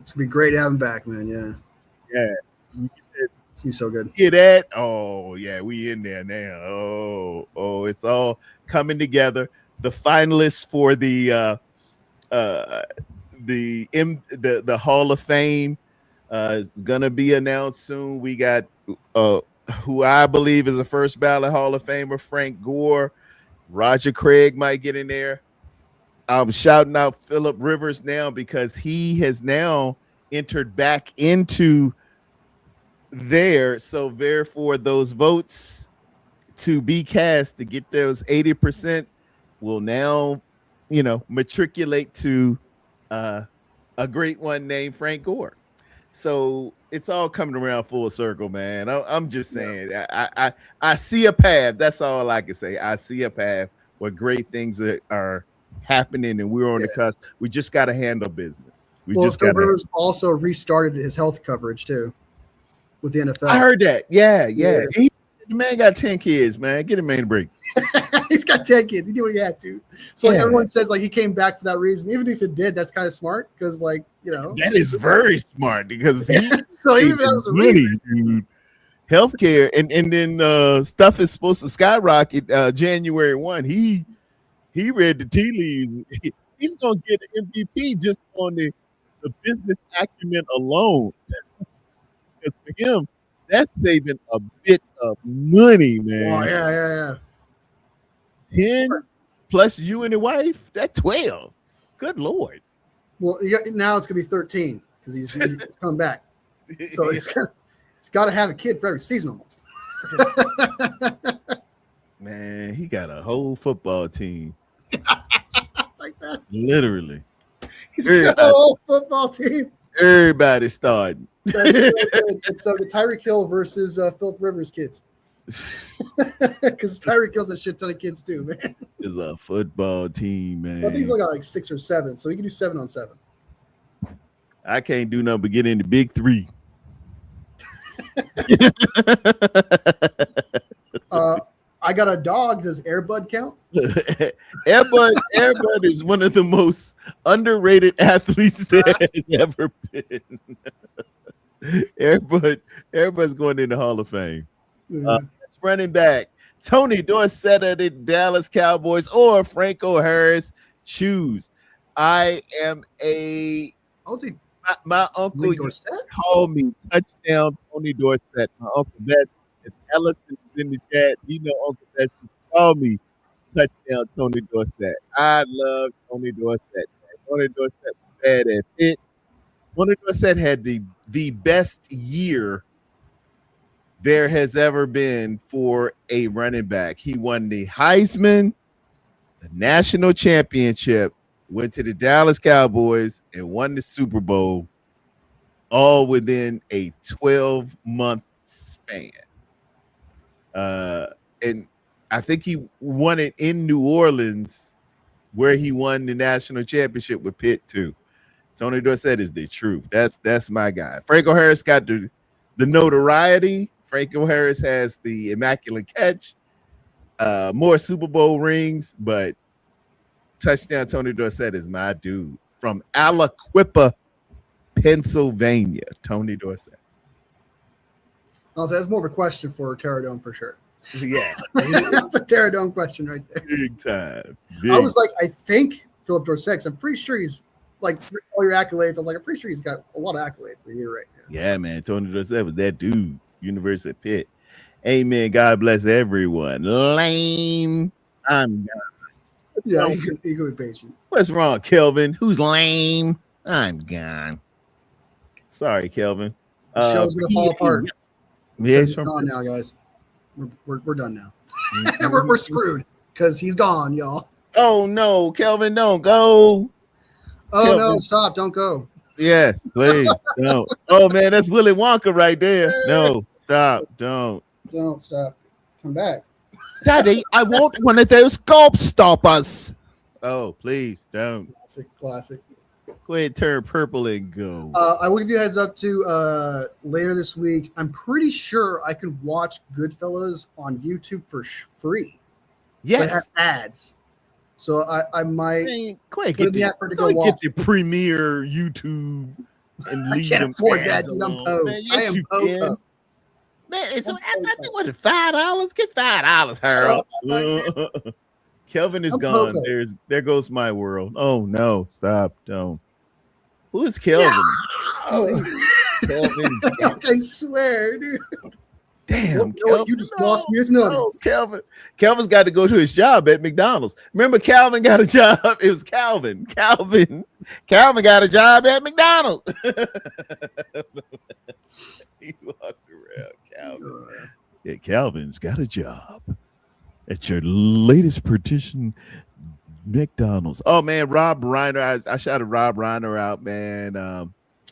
It's gonna be great to have him back, man. Yeah. He's so good. Hear that? Oh yeah, we in there now. Oh, it's all coming together. The finalists for the Hall of Fame is gonna be announced soon. We got who I believe is a first ballot Hall of Famer, Frank Gore. Roger Craig might get in there. I'm shouting out Phillip Rivers now because he has now entered back into there. So therefore, those votes to be cast to get those 80% will now, matriculate to a great one named Frank Gore. So it's all coming around full circle, man. I'm just saying, I see a path. That's all I can say. I see a path where great things are happening, and we're on the cusp. We just got to handle business. Phil Rivers also restarted his health coverage too with the NFL. I heard that. Yeah. The man got 10 kids, man. Get a man a break. He's got 10 kids. He did what he had to. So everyone says he came back for that reason. Even if it did, that's kind of smart because that is very smart because so even if that was a reason, dude. Healthcare and then stuff is supposed to skyrocket January 1. He read the tea leaves. He's gonna get an MVP just on the business acumen alone. Because for him, that's saving a bit of money, man. Oh, yeah. 10 plus you and the wife, that's 12. Good Lord. Well, now it's going to be 13 because he's coming back. So he's got to have a kid for every season almost. Man, he got a whole football team. Like that. Literally. He's got a whole football team. Everybody's starting. That's so good. It's the Tyreek Hill versus Philip Rivers kids. Because Tyreek Hill's a shit ton of kids too, man. It's a football team, man. I think he's only got like 6 or 7, so he can do 7 on 7. I can't do nothing but get in the big 3. I got a dog. Does Airbud count? Airbud is one of the most underrated athletes there has ever been. Airbud's going in the Hall of Fame. Running back Tony Dorsett of the Dallas Cowboys or Franco Harris. Choose. I am my uncle called me touchdown Tony Dorsett. My uncle Best. If Ellison is in the chat, Uncle Best called me touchdown Tony Dorsett. I love Tony Dorsett. Tony Dorsett was bad at it. Tony Dorsett had the best year there has ever been for a running back. He won the Heisman, the national championship, went to the Dallas Cowboys, and won the Super Bowl all within a 12-month span. And I think he won it in New Orleans, where he won the national championship with Pitt too. Tony Dorsett is the truth. That's my guy. Franco Harris got the notoriety. Franco Harris has the immaculate catch, more Super Bowl rings, but touchdown Tony Dorsett is my dude from Aliquippa, Pennsylvania. Tony Dorsett. I'll say that's more of a question for Terradome for sure. Yeah, that's a Terradome question right there. Big time. I was like, I think Philip Dorsett. I'm pretty sure he's like all your accolades. I was like, I'm pretty sure he's got a lot of accolades. So you're right. Yeah, man. Tony Dorsett was that dude. University of Pitt. Amen. God bless everyone. Lame. I'm gone. Yeah, you can be patient. What's wrong, Kelvin? Who's lame? I'm gone. Sorry, Kelvin. The show's gonna fall apart. Yeah, he's gone now, guys. We're done now. we're screwed because he's gone, y'all. Oh no, Kelvin, don't go. Oh Kelvin. No, stop! Don't go. Yes, please don't. Oh man, that's Willy Wonka right there. No, stop, don't stop. Come back, Daddy. I want one of those gulp stoppers. Oh, please don't. Classic. Go ahead, turn purple and go. I will give you a heads up to later this week. I'm pretty sure I can watch Goodfellas on YouTube for free. Yes, but it has ads. So I might get the premier YouTube and leave them. I can't afford that, dude. I'm poor. I am poor. Man, it's what $5? Get $5, Harold. Kelvin is gone. There goes my world. Oh no, stop, don't. Who is Kelvin? No. Kelvin. I swear, dude. Damn, Kelvin, you just lost me his numbers. Kelvin's got to go to his job at McDonald's. Remember, Calvin got a job. It was Calvin got a job at McDonald's. He walked around, Calvin. Yeah, Calvin's got a job at your latest petition McDonald's. Oh man, Rob Reiner. I shouted Rob Reiner out, man.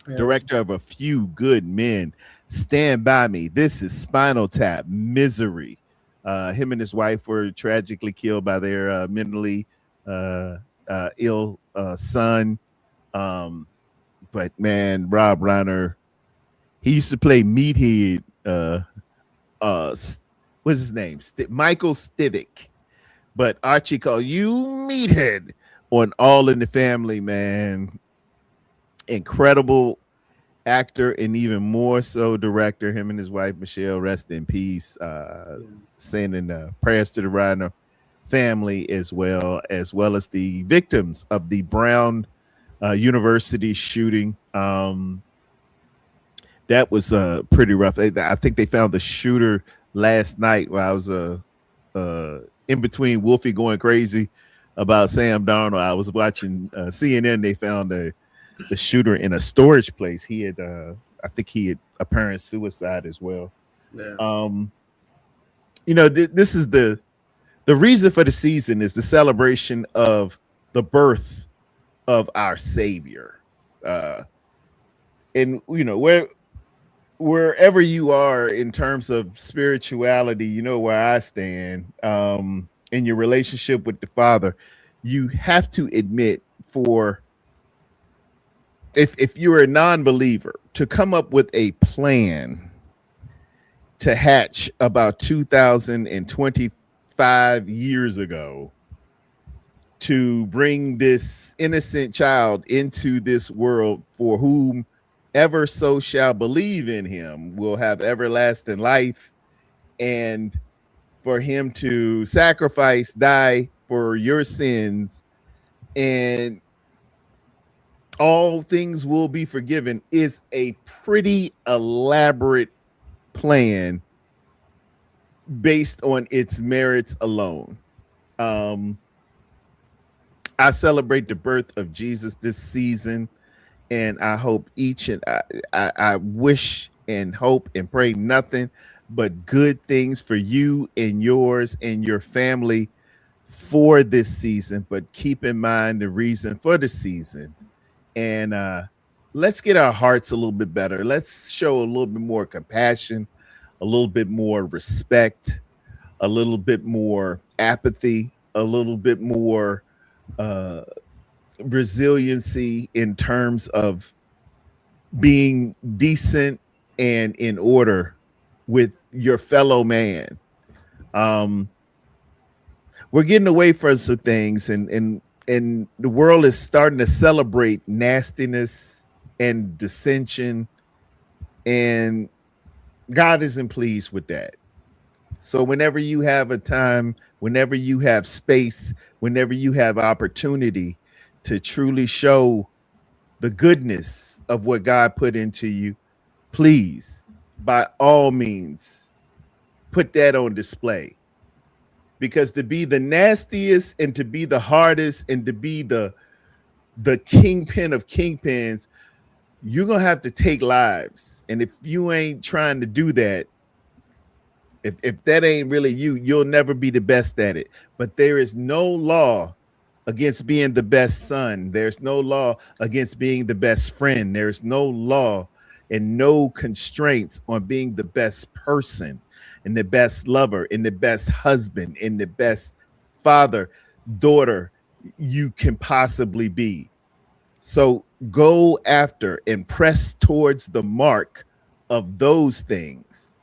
Yeah, Director of A Few Good Men. Stand by Me. This is Spinal Tap. Misery. Him and his wife were tragically killed by their mentally uh, ill son. Um, but man, Rob Reiner, he used to play Meathead. Uh, what's his name? Michael Stivic. But Archie called you Meathead on All in the Family, man. Incredible actor and even more so director. Him and his wife Michelle, rest in peace. yeah, Sending prayers to the Reiner family as well as the victims of the Brown University shooting. That was pretty rough. I think they found the shooter last night while I was in between Wolfie going crazy about Sam Darnold. I was watching CNN. They found the shooter in a storage place. He had, I think he had apparent suicide as well. yeah, Um, this is the reason for the season is the celebration of the birth of our Savior. And wherever you are in terms of spirituality, you know where I stand. In your relationship with the Father, you have to admit for if you're a non-believer to come up with a plan to hatch about 2025 years ago to bring this innocent child into this world for whom ever so shall believe in him will have everlasting life, and for him to sacrifice, die for your sins, and all things will be forgiven is a pretty elaborate plan based on its merits alone. Um, I celebrate the birth of Jesus this season, and I hope I wish and hope and pray nothing but good things for you and yours and your family for this season. But keep in mind the reason for the season, and let's get our hearts a little bit better. Let's show a little bit more compassion, a little bit more respect, a little bit more apathy, a little bit more uh, resiliency in terms of being decent and in order with your fellow man. Um, we're getting away from some things, and the world is starting to celebrate nastiness and dissension, and God isn't pleased with that. So whenever you have a time, whenever you have space, whenever you have opportunity to truly show the goodness of what God put into you, please, by all means, put that on display. Because to be the nastiest and to be the hardest and to be the kingpin of kingpins, you're gonna have to take lives. And if you ain't trying to do that, if that ain't really you, you'll never be the best at it. But there is no law against being the best son. There's no law against being the best friend. There's no law and no constraints on being the best person and the best lover and the best husband and the best father, daughter you can possibly be. So go after and press towards the mark of those things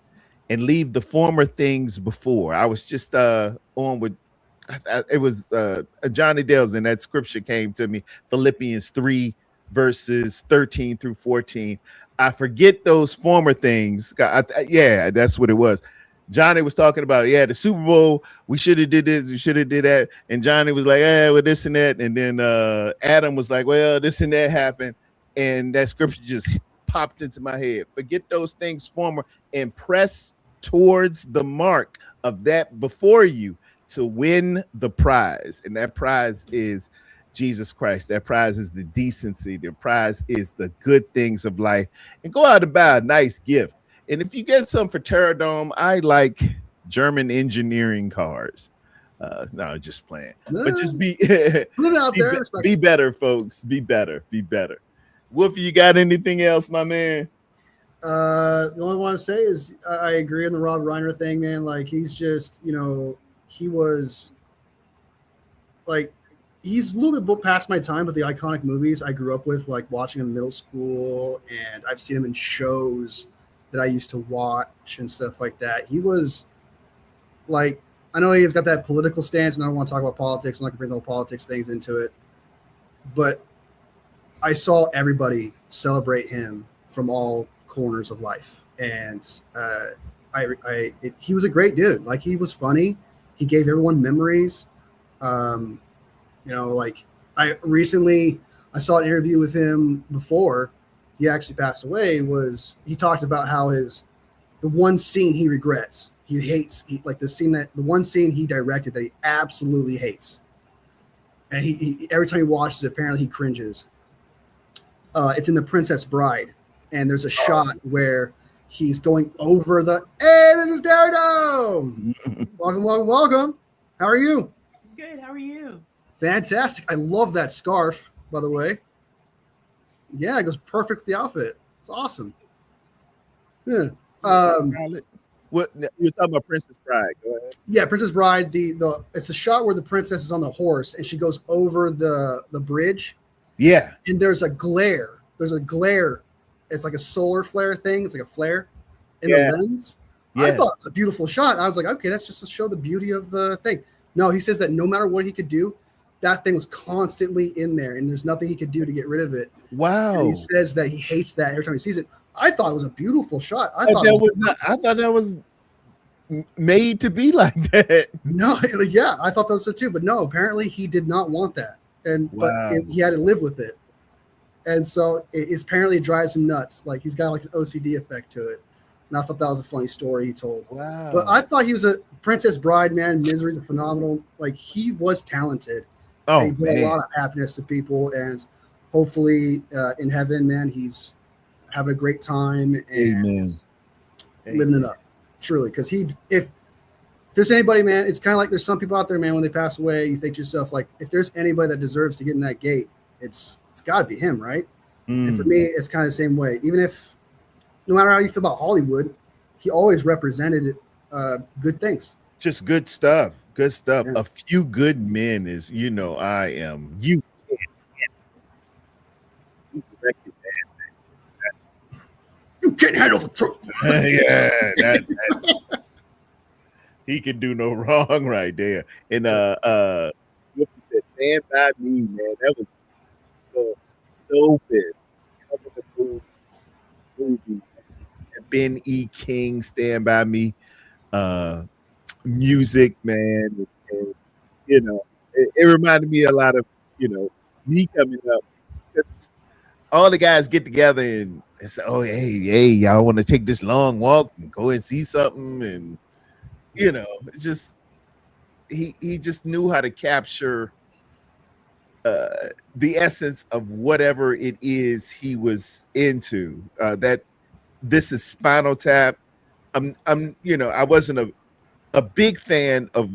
and leave the former things before. I was just on with it was Johnny Dale's, and that scripture came to me, Philippians 3 verses 13 through 14. I forget those former things. Yeah, that's what it was. Johnny was talking about, yeah, the Super Bowl, we should have did this, we should have did that. And Johnny was like, well, this and that. And then Adam was like, well, this and that happened. And that scripture just popped into my head. Forget those things former and press towards the mark of that before you to win the prize. And that prize is Jesus Christ. That prize is the decency. The prize is the good things of life. And go out and buy a nice gift. And if you get some for Terradome, I like German engineering cars. No, just playing. No, But just be put it out there. be better, folks. Be better. Be better. Wolfie, you got anything else, my man? The only one I want to say is I agree on the Rob Reiner thing, man. Like he's just, he was like he's a little bit past my time, but the iconic movies I grew up with, like watching in middle school, and I've seen him in shows that I used to watch and stuff like that. He was like, I know he's got that political stance, and I don't want to talk about politics. I'm not gonna bring the whole politics things into it, but I saw everybody celebrate him from all corners of life, and he was a great dude. Like he was funny. He gave everyone memories. Um, like I saw an interview with him before he actually passed away. He talked about how the one scene he regrets, he hates, like the one scene he directed that he absolutely hates, and he every time he watches it, apparently he cringes. It's in The Princess Bride, and there's a shot where he's going over hey, this is Daredome. Welcome. How are you? Good. How are you? Fantastic. I love that scarf, by the way. Yeah, it goes perfect with the outfit. It's awesome. Yeah. What you're talking about? Princess Bride. Go ahead. Yeah, Princess Bride. It's a shot where the princess is on the horse and she goes over the bridge. Yeah. And there's a glare. It's like a solar flare thing. It's like a flare in the lens. Yeah. I thought it was a beautiful shot. I was like, okay, that's just to show the beauty of the thing. No, he says that no matter what he could do, that thing was constantly in there, and there's nothing he could do to get rid of it. Wow. And he says that he hates that every time he sees it. I thought it was a beautiful shot. I thought that was made to be like that. No, yeah, I thought that was so too. But no, apparently he did not want that, but he had to live with it, and so it apparently drives him nuts. Like he's got like an OCD effect to it. And I thought that was a funny story he told. Wow. But I thought he was a Princess Bride, man. Misery's a phenomenal. Like he was talented. Oh, he brought a lot of happiness to people, and hopefully in heaven, man, he's having a great time and living it up. Truly, because if there's anybody, man, it's kind of like there's some people out there, man, when they pass away, you think to yourself, like, if there's anybody that deserves to get in that gate, it's got to be him, right? And for me, it's kind of the same way. Even if, no matter how you feel about Hollywood, he always represented good things. Just good stuff. Good stuff. Yeah. A Few Good Men is, I am. You can't handle the truth. Yeah, he can do no wrong right there. And what he said, Stand By Me, man. That was so pissed. Movie. Ben E. King, Stand By Me. Music, man. And, it reminded me a lot of, me coming up. It's, all the guys get together and say, oh, hey, y'all want to take this long walk and go and see something? And, it's just, he just knew how to capture the essence of whatever it is he was into. That this is Spinal Tap. I wasn't a big fan of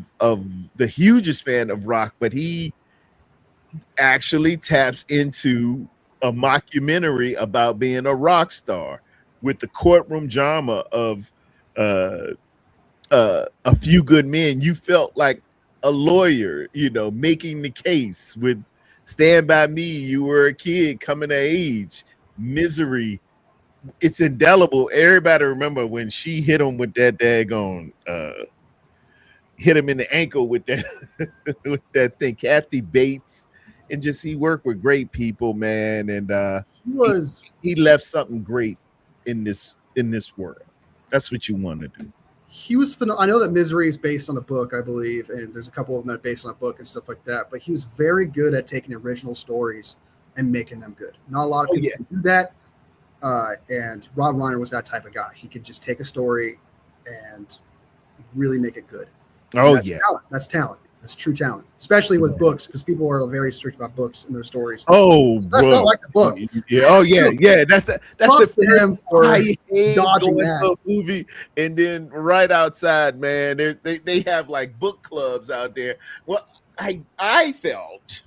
the hugest fan of rock, but he actually taps into a mockumentary about being a rock star with the courtroom drama of A Few Good Men. You felt like a lawyer, making the case. With Stand By Me, you were a kid coming of age. Misery, it's indelible. Everybody remember when she hit him with that daggone hit him in the ankle with that with that thing. Kathy Bates. And just he worked with great people, man, and he left something great in this world. That's what you want to do. He was I know that Misery is based on a book, I believe, and there's a couple of them that are based on a book and stuff like that. But he was very good at taking original stories and making them good. Not a lot of people can do that. And Rob Reiner was that type of guy. He could just take a story and really make it good. Oh, yeah. Talent. That's talent. That's true talent, especially with books, because people are very strict about books and their stories. Oh, That's bro. not like the book. Yeah. Oh, yeah. So, Yeah. That's the props to first. him for I hate dodging going that. to a movie and then right outside, man, they have like book clubs out there. Well, I felt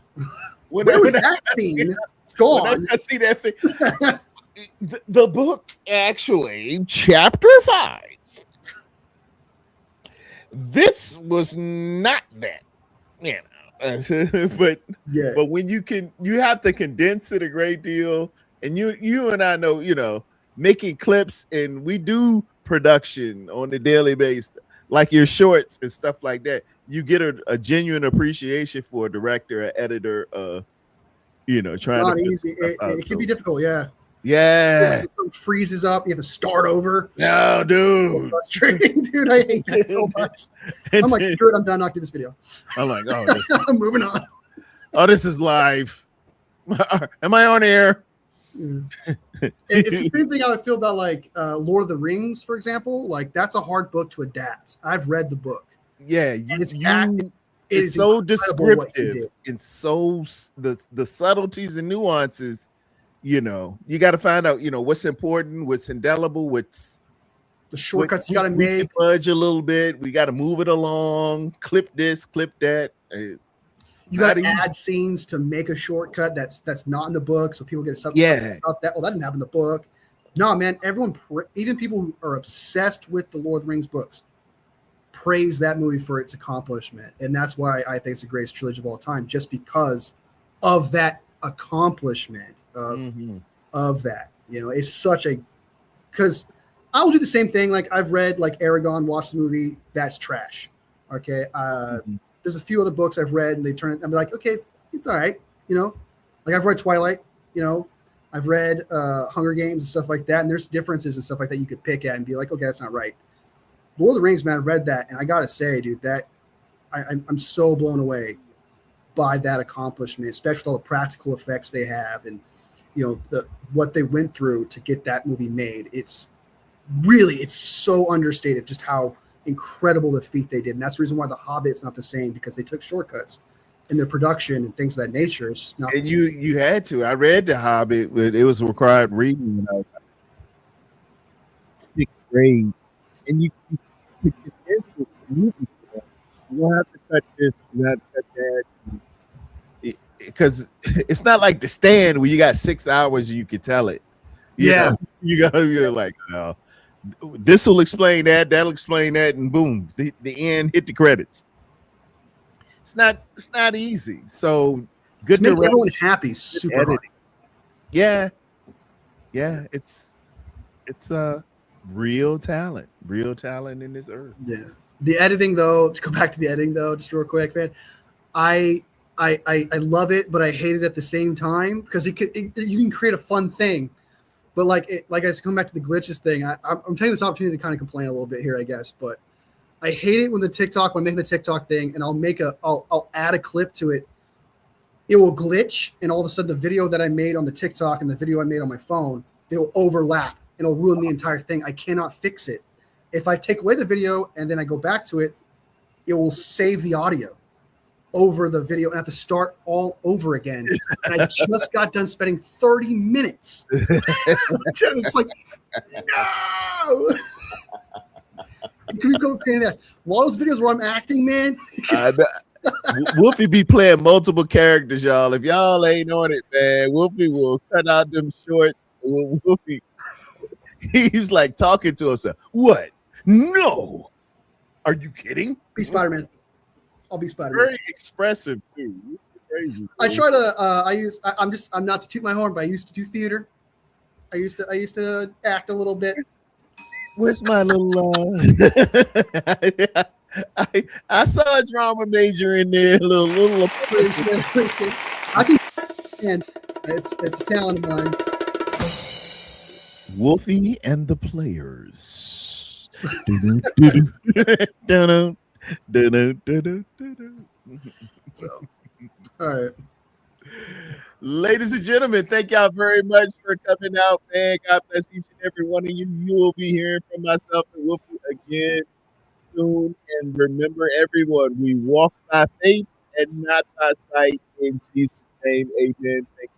when Where was when that scene? It's when I gone. see that thing, the book actually, chapter 5. This was not that, you know. but Yeah. but when you have to condense it a great deal, and you and I know, making clips, and we do production on a daily basis, like your shorts and stuff like that. You get a genuine appreciation for a director, an editor, trying to Not put easy. stuff out. It can be difficult, yeah. Yeah. Like something freezes up, you have to start over. No, dude. Frustrating, dude. I hate that so much. I'm like, screw it, I'm done. Not do this video. I'm like, oh, I'm moving on. Oh, this is live. Am I on air? It's the same thing I would feel about like Lord of the Rings, for example. Like that's a hard book to adapt. I've read the book. Yeah, it's so descriptive and so the subtleties and nuances. You got to find out, what's important, what's indelible, what's the shortcuts you got to make. Fudge a little bit. We got to move it along. Clip this, clip that. You got to add scenes to make a shortcut that's not in the book, so people get something about that. Well, that didn't happen in the book. No, man. Everyone, even people who are obsessed with the Lord of the Rings books, praise that movie for its accomplishment, and that's why I think it's the greatest trilogy of all time, just because of that accomplishment of that. It's such a because I will do the same thing. Like I've read like Aragon, watched the movie, that's trash. Okay. There's a few other books I've read and they turn it, I'm like, okay, it's all right. Like I've read Twilight, I've read Hunger Games and stuff like that. And there's differences and stuff like that you could pick at and be like, okay, that's not right. Lord of the Rings, man, I've read that. And I got to say, dude, that I'm so blown away by that accomplishment, especially with all the practical effects they have and, what they went through to get that movie made. It's so understated just how incredible the feat they did. And that's the reason why The Hobbit's not the same, because they took shortcuts in their production and things of that nature. It's just not. And you had to. I read The Hobbit, but it was required reading when I was like 6th grade. And you don't have to cut this, you have to cut that. Because it's not like The Stand where you got 6 hours you can tell it. You're like, oh, this will explain that, that'll explain that, and boom, the end, hit the credits. It's not easy. So good to make everyone happy, super hard. Yeah, it's real talent in this earth. Yeah, the editing though. To go back to the editing though, just real quick, man. I love it, but I hate it at the same time because you can create a fun thing. But like I said, come back to the glitches thing. I'm taking this opportunity to kind of complain a little bit here, I guess. But I hate it when I'm making the TikTok thing, and I'll add a clip to it. It will glitch, and all of a sudden, the video that I made on the TikTok and the video I made on my phone, they will overlap, and it'll ruin the entire thing. I cannot fix it. If I take away the video and then I go back to it, it will save the audio over the video and I have to start all over again. And I just got done spending 30 minutes. It's like, no. Can we go pain in the ass? A lot of those videos where I'm acting, man. Wolfie be playing multiple characters, y'all. If y'all ain't on it, man, Wolfie will cut out them shorts. Wolfie, he's like talking to himself. What? No. Are you kidding? Be Spider-Man. I'll be Spider-Man. Very expressive too. Crazy. I try to. I'm not to toot my horn, but I used to do theater. I used to act a little bit. Where's my little? I saw a drama major in there. A little. I can. And it's a talent of mine. Wolfie and the Players. So, all right. Ladies and gentlemen, thank y'all very much for coming out, man. God bless each and every one of you. You will be hearing from myself and Wolfie again soon. And remember, everyone, we walk by faith and not by sight. In Jesus' name, amen. Thank